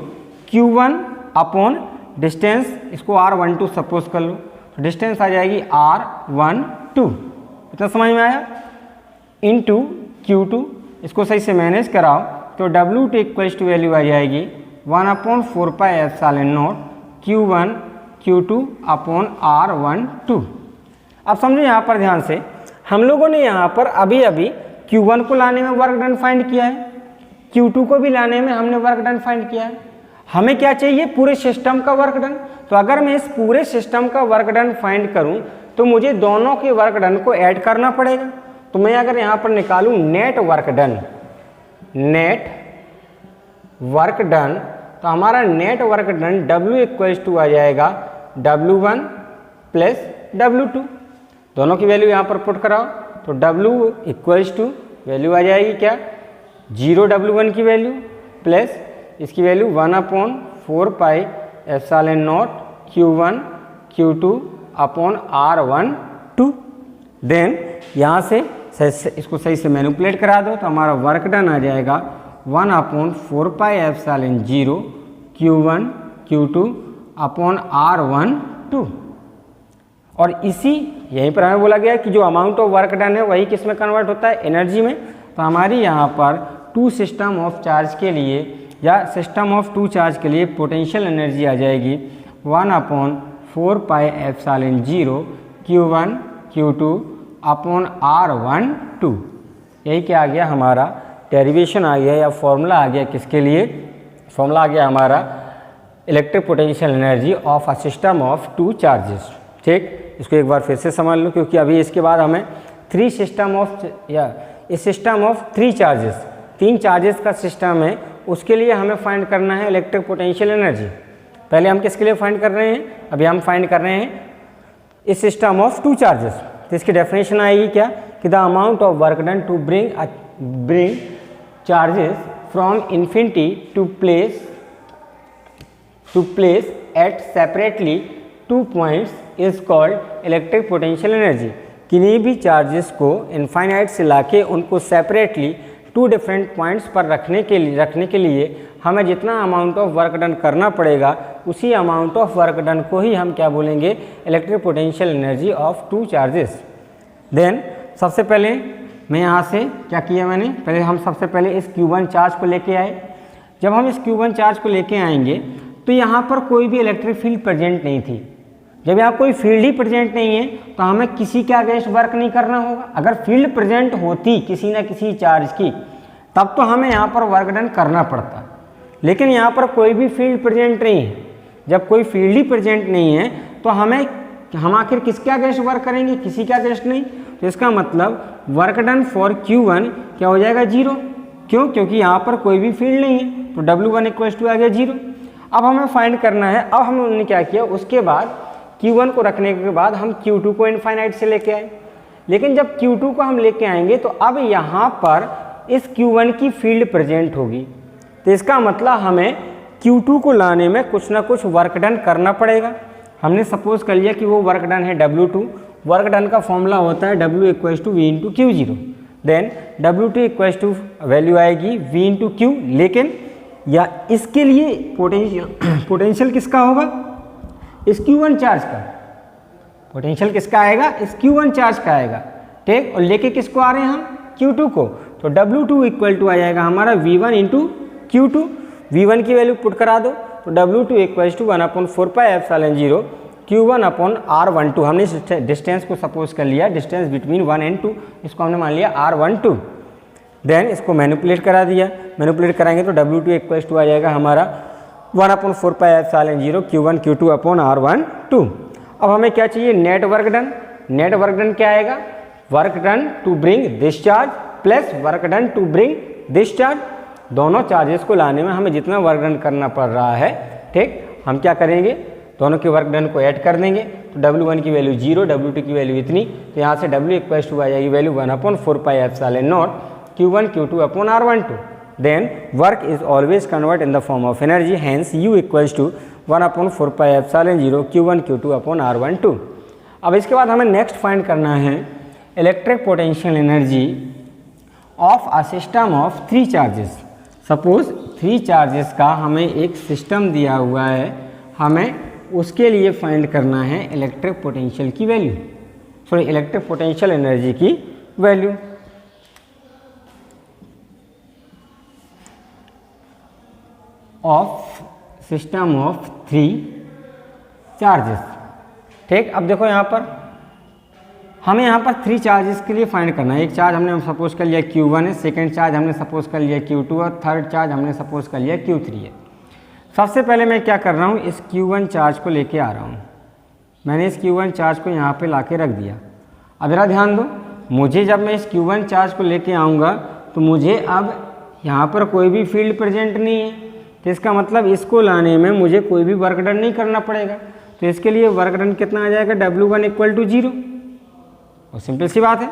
Speaker 1: Q1 अपॉन डिस्टेंस, इसको R12 सपोज कर लो, तो डिस्टेंस आ जाएगी R12, इतना समझ में आया, इनटू Q2। इसको सही से मैनेज कराओ तो W2 = वैल्यू आ जाएगी 1/4πε0 Q1 Q2 अपॉन R12। अब समझो यहाँ पर ध्यान से, हम लोगों ने यहाँ पर अभी अभी Q1 को लाने में वर्क डन फाइंड किया है, Q2 को भी लाने में हमने वर्क डन फाइंड किया है। हमें क्या चाहिए, पूरे सिस्टम का वर्क डन। तो अगर मैं इस पूरे सिस्टम का वर्क डन फाइंड करूं तो मुझे दोनों के वर्क डन को ऐड करना पड़ेगा। तो मैं अगर यहाँ पर निकालूं नेट वर्क डन, तो हमारा नेट वर्क डन W = आ जाएगा W1 + W2। दोनों की वैल्यू यहाँ पर पुट कराओ, तो W = वैल्यू आ जाएगी क्या, 0 W1 की वैल्यू प्लस इसकी value 1/4πε0 Q1 Q2 upon R12। Then यहाँ से इसको सही से मैनिपुलेट करा दो, तो हमारा वर्क डन आ जाएगा 1/4πε0 Q1 Q2 अपॉन R12। और इसी यहीं पर हमें बोला गया कि जो अमाउंट ऑफ वर्क डन है वही किस में कन्वर्ट होता है, एनर्जी में। तो हमारी यहाँ पर 2 सिस्टम ऑफ चार्ज के लिए या सिस्टम ऑफ 2 चार्ज के लिए पोटेंशियल एनर्जी आ जाएगी 1/4πε0 Q1 Q2 अपॉन R12। यही क्या आ गया, हमारा डेरिवेशन आ गया या फॉर्मूला आ गया, किसके लिए, फॉर्मूला आ गया हमारा electric potential energy of a system of 2 charges. ठीक, इसको एक बार फिर से समझ लो, क्योंकि अभी इसके बाद हमें 3 सिस्टम ऑफ या इस सिस्टम ऑफ 3 चार्जेस, 3 चार्जेस का सिस्टम है, उसके लिए हमें फाइंड करना है इलेक्ट्रिक पोटेंशियल एनर्जी। पहले हम किसके लिए फाइंड कर रहे हैं, अभी हम फाइंड कर रहे हैं इस सिस्टम ऑफ 2 चार्जेस। तो इसकी डेफिनेशन आएगी क्या, कि the amount of work done to bring charges from infinity to place at separately 2 points is called electric potential energy. किन्हीं भी चार्जेस को इनफाइनाइट से लाके उनको सेपरेटली 2 डिफरेंट पॉइंट्स पर रखने के लिए हमें जितना अमाउंट ऑफ वर्क डन करना पड़ेगा, उसी अमाउंट ऑफ वर्क डन को ही हम क्या बोलेंगे, electric potential energy of 2 charges. Then सबसे पहले मैं यहाँ से क्या किया मैंने, पहले हम सबसे पहले इस Q1 चार्ज को लेके आए। जब हम इस Q1 चार्ज को लेके आएंगे तो यहाँ पर कोई भी इलेक्ट्रिक फील्ड प्रेजेंट नहीं थी। जब यहाँ कोई फील्ड ही प्रेजेंट नहीं है तो हमें किसी के अगेंस्ट वर्क नहीं करना होगा। अगर फील्ड प्रेजेंट होती किसी न किसी चार्ज की, तब तो हमें यहाँ पर वर्क डन करना पड़ता, लेकिन यहाँ पर कोई भी फील्ड प्रेजेंट नहीं है। जब कोई फील्ड ही प्रेजेंट नहीं है तो हम आखिर किसके अगेंस्ट वर्क करेंगे, किसी के अगेंस्ट नहीं। तो इसका मतलब वर्क डन फॉर Q1 क्या हो जाएगा 0, क्यों, क्योंकि यहाँ पर कोई भी फील्ड नहीं है, तो W1 = आ गया 0। अब हमें फाइंड करना है, अब हमने क्या किया, उसके बाद Q1 को रखने के बाद हम Q2 को इनफाइनाइट से लेके आए। लेकिन जब Q2 को हम लेके आएंगे तो अब यहाँ पर इस Q1 की फील्ड प्रेजेंट होगी, तो इसका मतलब हमें Q2 को लाने में कुछ ना कुछ वर्क डन करना पड़ेगा। हमने सपोज कर लिया कि वो वर्क डन है W2। वर्क डन का फॉर्मूला होता है W = V × Q0। Then W2 value आएगी V × Q, लेकिन या इसके लिए पोटेंशियल किसका होगा, इस Q1 चार्ज का। पोटेंशियल किसका आएगा, इस Q1 चार्ज का आएगा, ठीक। और लेके किसको आ रहे हैं हम, Q2 को। तो W2 आ जाएगा हमारा V1 × Q2। V1 की वैल्यू पुट करा दो, तो W2 = 1/4πε0 Q1/R12। हमने इस डिस्टेंस को सपोज कर लिया, डिस्टेंस बिटवीन 1 और 2, इसको हमने मान लिया R12। देन इसको मैनिपुलेट करा दिया, मैनिपुलेट कराएंगे तो W2 आ जाएगा हमारा 1/4πε0 Q1 Q2/R12। अब हमें क्या चाहिए, net work done. Net work done क्या आएगा, work done to bring this charge plus work done to bring this charge. दोनों चार्जेस को लाने में हमें जितना वर्क डन करना पड़ रहा है, ठीक, हम क्या करेंगे, दोनों के वर्क डन को ऐड कर देंगे। तो W1 की वैल्यू 0, W2 की वैल्यू इतनी, तो यहाँ से W = आ जाएगी value 1/4πε0 Q1 Q2/R12। Then work is always convert in the form of energy, hence U = 1/4πε0 Q1 Q2/R12। अब इसके बाद हमें नेक्स्ट फाइंड करना है electric potential energy of a system of 3 charges. Suppose 3 charges का हमें एक सिस्टम दिया हुआ है, हमें उसके लिए फाइंड करना है इलेक्ट्रिक पोटेंशियल की value, sorry electric potential energy की value. Of system of 3 charges, ठीक। अब देखो यहाँ पर हमें यहाँ पर 3 चार्जेस के लिए फाइंड करना है। एक चार्ज हमने सपोज कर लिया Q1 है, सेकेंड चार्ज हमने सपोज कर लिया Q2 और थर्ड चार्ज हमने सपोज कर लिया Q3 है। सबसे पहले मैं क्या कर रहा हूँ, इस Q1 चार्ज को लेके आ रहा हूँ। मैंने इस Q1 चार्ज को यहाँ पे लाके रख दिया। अब जरा ध्यान दो, मुझे जब मैं इस Q1 चार्ज को लेके आऊँगा तो मुझे अब यहाँ पर कोई भी फील्ड प्रेजेंट नहीं है, तो इसका मतलब इसको लाने में मुझे कोई भी वर्क डन नहीं करना पड़ेगा। तो इसके लिए वर्क डन कितना आ जाएगा, W1 = 0, और सिंपल सी बात है।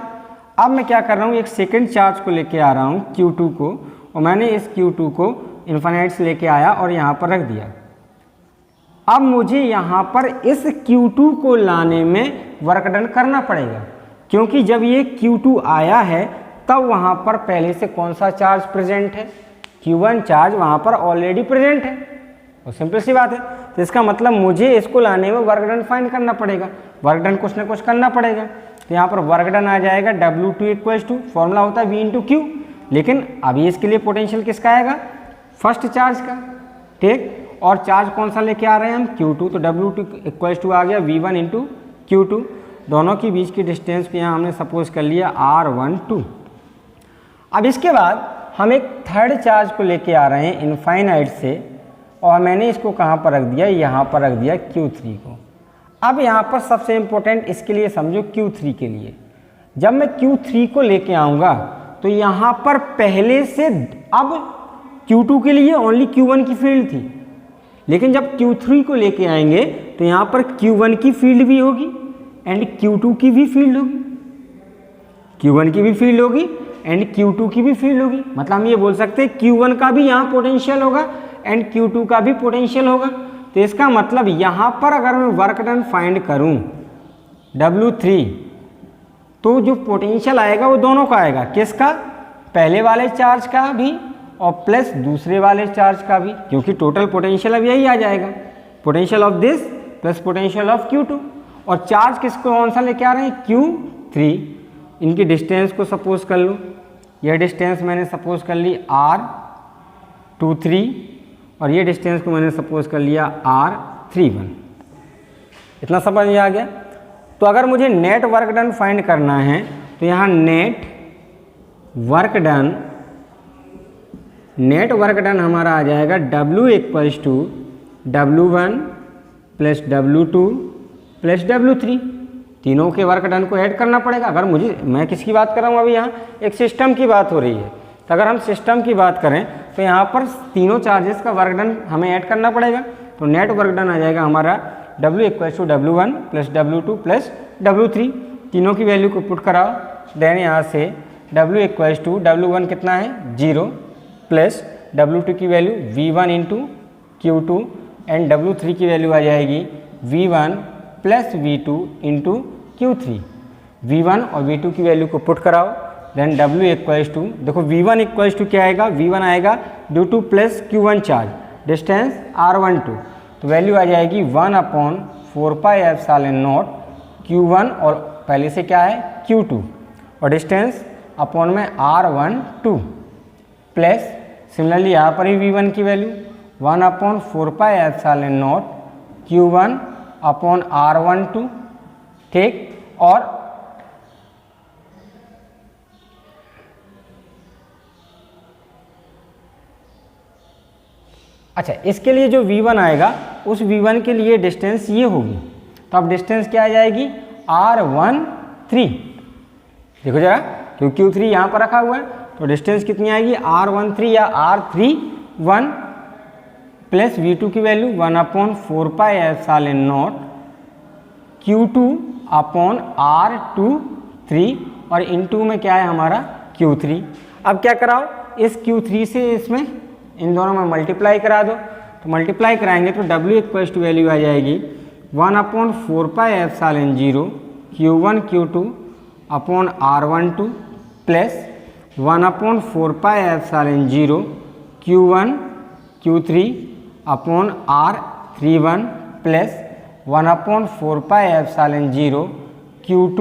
Speaker 1: अब मैं क्या कर रहा हूँ, एक सेकंड चार्ज को लेके आ रहा हूँ Q2 को, और मैंने इस Q2 को इन्फाइनाइट से लेके आया और यहाँ पर रख दिया। अब मुझे यहाँ पर इस Q2 को लाने में वर्क डन करना पड़ेगा, क्योंकि जब ये Q2 आया है तब वहाँ पर पहले से कौन सा चार्ज प्रेजेंट है, Q1 चार्ज वहाँ पर ऑलरेडी प्रेजेंट है, और सिंपल सी बात है। तो इसका मतलब मुझे इसको लाने में वर्क डन फाइंड करना पड़ेगा, वर्क डन कुछ ना कुछ करना पड़ेगा। तो यहाँ पर वर्क डन आ जाएगा W2 फॉर्मूला होता है V × Q, लेकिन अभी इसके लिए पोटेंशियल किसका आएगा, फर्स्ट चार्ज का, ठीक। और चार्ज कौन सा लेके आ रहे हैं हम, Q2, तो W2 आ गया V1 × Q2। दोनों के बीच की डिस्टेंस को यहाँ हमने सपोज कर लिया R12। अब इसके बाद हम एक थर्ड चार्ज को लेके आ रहे हैं इनफाइनाइट से, और मैंने इसको कहाँ पर रख दिया, यहाँ पर रख दिया Q3 को। अब यहाँ पर सबसे इम्पोर्टेंट इसके लिए समझो Q3 के लिए, जब मैं Q3 को लेके आऊँगा तो यहाँ पर पहले से अब Q2 के लिए ओनली Q1 की फील्ड थी, लेकिन जब Q3 को लेके आएंगे तो यहाँ पर Q1 की फील्ड भी होगी एंड Q2 की भी फील्ड होगी, Q1 की भी फील्ड होगी एंड Q2 की भी फील्ड होगी। मतलब हम ये बोल सकते हैं Q1 का भी यहाँ पोटेंशियल होगा एंड Q2 का भी पोटेंशियल होगा। तो इसका मतलब यहाँ पर अगर मैं वर्क डन फाइंड करूँ W3, तो जो पोटेंशियल आएगा वो दोनों का आएगा, किसका, पहले वाले चार्ज का भी और प्लस दूसरे वाले चार्ज का भी, क्योंकि टोटल पोटेंशियल अब यही आ जाएगा, potential of this plus potential of Q2। और चार्ज किसको कौन सा लेके आ रहे हैं, Q3। इनकी डिस्टेंस को सपोज कर लो, यह डिस्टेंस मैंने सपोज कर ली R23 और ये डिस्टेंस को मैंने सपोज कर लिया R31। इतना समझ में आ गया। तो अगर मुझे नेट वर्क डन फाइंड करना है तो यहाँ net work done net work done हमारा आ जाएगा W equals to W1 plus W2 plus W3। तीनों के वर्क डन को ऐड करना पड़ेगा। अगर मैं किसकी बात कर रहा हूँ, अभी यहाँ एक सिस्टम की बात हो रही है, तो अगर हम सिस्टम की बात करें तो यहाँ पर तीनों चार्जेस का वर्क डन हमें ऐड करना पड़ेगा। तो नेट वर्क डन आ जाएगा हमारा W equals to W1 plus W2 plus W3। तीनों की वैल्यू को पुट कराओ, देन यहाँ से W इक्वल्स टू W1 कितना है 0 प्लस W2 की value V1 into Q2 and W3 की वैल्यू आ जाएगी V1 plus V2 into Q3। V1 और V2 की वैल्यू को पुट कराओ, देन W इक्वल्स टू, देखो V1 इक्वल्स टू क्या आएगा, V1 आएगा D2 plus Q1 charge, distance R12, तो वैल्यू आ जाएगी 1/4πε0 Q1 और पहले से क्या है Q2 और डिस्टेंस अपॉन में R12 प्लस सिमिलरली यहाँ पर ही V1 की वैल्यू 1/4πε0 Q1 अपॉन R12, ठीक। और अच्छा, इसके लिए जो V1 आएगा उस V1 के लिए डिस्टेंस ये होगी, तो अब डिस्टेंस क्या आ जाएगी R13। देखो जरा, क्योंकि Q3 यहाँ पर रखा हुआ है तो डिस्टेंस कितनी आएगी R13 या R31 प्लस V2 की वैल्यू 1/4πε0 Q2 अपॉन R23 और इनटू में क्या है हमारा Q3। अब क्या कराओ, इस Q3 से इसमें इन दोनों में मल्टीप्लाई करा दो, तो मल्टीप्लाई कराएंगे तो W इक्वल्स टू वैल्यू आ जाएगी 1/4πε0 Q1 Q2 upon R12 plus 1/4πε0 Q1 Q3 upon R31 plus 1/4πε0 Q2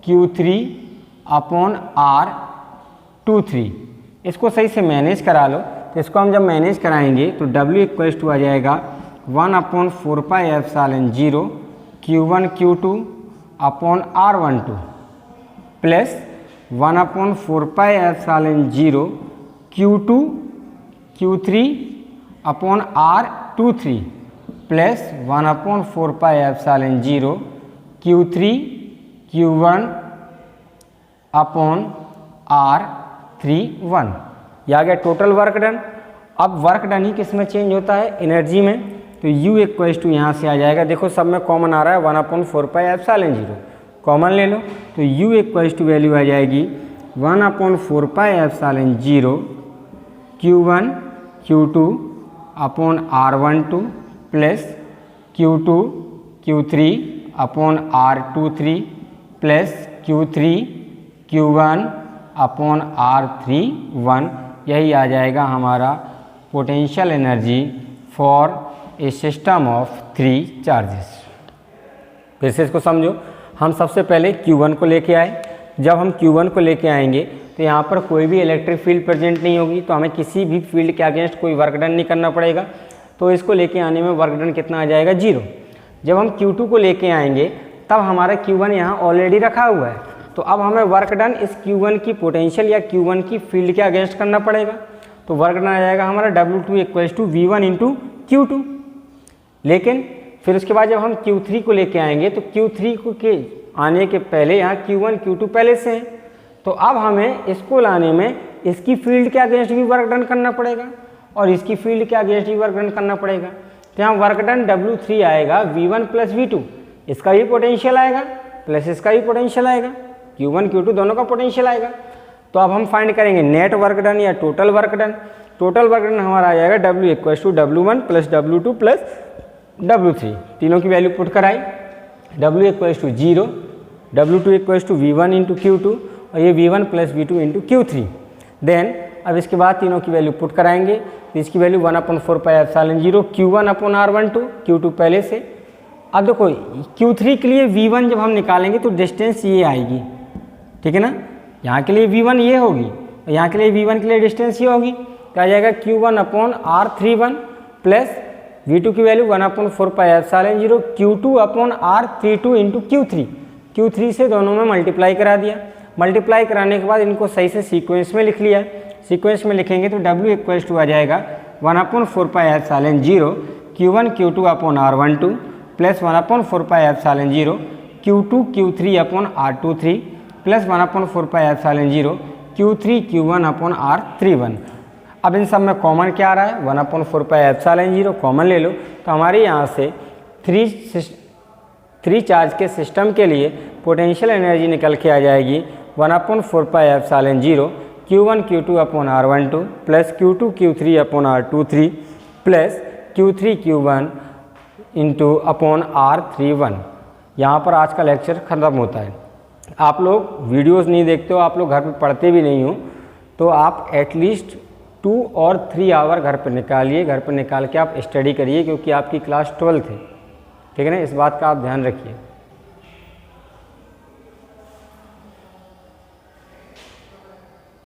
Speaker 1: Q3 upon R23। इसको सही से मैनेज करा लो, तो इसको हम जब मैनेज कराएंगे तो W इक्वल्स टू आ जाएगा 1/4πε0 Q1 Q2 upon R12 plus 1/4πε0 Q2 Q3 upon R23 plus 1/4πε0 Q3 Q1 upon R31। यह आ गया टोटल वर्क डन। अब वर्क डन ही किस में चेंज होता है, एनर्जी में, तो U इक्वल्स टू यहाँ से आ जाएगा, देखो सब में कॉमन आ रहा है 1/4πε0, कॉमन ले लो, तो U इक्वल्स टू वैल्यू आ जाएगी 1/4πε0 Q1 Q2 upon R12 plus Q2 Q3 upon R23 plus Q3 Q1 upon R31। यही आ जाएगा हमारा potential energy for a system of 3 charges. फिर से इसको समझो, हम सबसे पहले Q1 को लेके आए। जब हम Q1 को लेके आएंगे तो यहाँ पर कोई भी इलेक्ट्रिक फील्ड प्रेजेंट नहीं होगी, तो हमें किसी भी फील्ड के अगेंस्ट कोई वर्क डन नहीं करना पड़ेगा, तो इसको लेके आने में वर्क डन कितना आ जाएगा 0। जब हम Q2 को लेके आएंगे तब हमारा Q1 यहाँ ऑलरेडी रखा हुआ है, तो अब हमें वर्क डन इस Q1 की पोटेंशियल या Q1 की फील्ड के अगेंस्ट करना पड़ेगा, तो वर्क डन आ जाएगा हमारा W2 equals to V1 into Q2। लेकिन फिर उसके बाद जब हम Q3 को लेके आएंगे तो Q3 को के आने के पहले यहाँ Q1 Q2 पहले से हैं, तो अब हमें इसको लाने में इसकी फील्ड के अगेंस्ट भी वर्क डन करना पड़ेगा और इसकी फील्ड के अगेंस्ट भी वर्क डन करना पड़ेगा। तो यहाँ वर्क डन W3 आएगा V1 प्लस V2, इसका भी पोटेंशियल आएगा प्लस इसका भी पोटेंशियल आएगा, Q1 Q2 दोनों का पोटेंशियल आएगा। तो अब हम फाइंड करेंगे नेट वर्क डन या total work done. Total work done हमारा आ जाएगा W equals to W1 plus W2 plus W3, तीनों की वैल्यू पुट कराई, W equals to 0, W2 equals to V1 into Q2 और ये V1 plus V2 into Q3। Then अब इसके बाद तीनों की वैल्यू पुट कराएंगे, तो इसकी value 1/4πε0 Q1 upon R12, Q2 पहले से। अब देखो Q3 के लिए V1 जब हम निकालेंगे तो डिस्टेंस ये आएगी, ठीक है ना, यहाँ के लिए V1 ये होगी और यहाँ के लिए V1 के लिए डिस्टेंस ये होगी, तो आ जाएगा Q1 upon R31 plus V2 की value 1/4πε0 Q2 upon R32 into Q3। Q3 से दोनों में मल्टीप्लाई करा दिया, मल्टीप्लाई कराने के बाद इनको सही से सीक्वेंस में लिख लिया, सीक्वेंस में लिखेंगे तो W इक्वल्स टू आ जाएगा 1/4πε0 Q1 Q2 upon R12 plus 1/4πε0 Q2 Q3 upon R23 plus 1/4πε0 Q3 Q1 upon R31। अब इन सब में कॉमन क्या आ रहा है, 1/4πε0 कॉमन ले लो, तो हमारे यहाँ से थ्री चार्ज के सिस्टम के लिए पोटेंशियल एनर्जी निकल के आ जाएगी 1/4πε0 Q1 Q2 upon R12 plus Q2 Q3 upon R23 plus Q3 Q1 into upon R31। यहाँ पर आज का लेक्चर ख़त्म होता है। आप लोग वीडियोस नहीं देखते हो, आप लोग घर पे पढ़ते भी नहीं हो, तो आप एटलीस्ट 2 और 3 आवर घर पर निकालिए, घर पर निकाल के आप स्टडी करिए, क्योंकि आपकी क्लास 12th है, ठीक है ना। इस बात का आप ध्यान रखिए।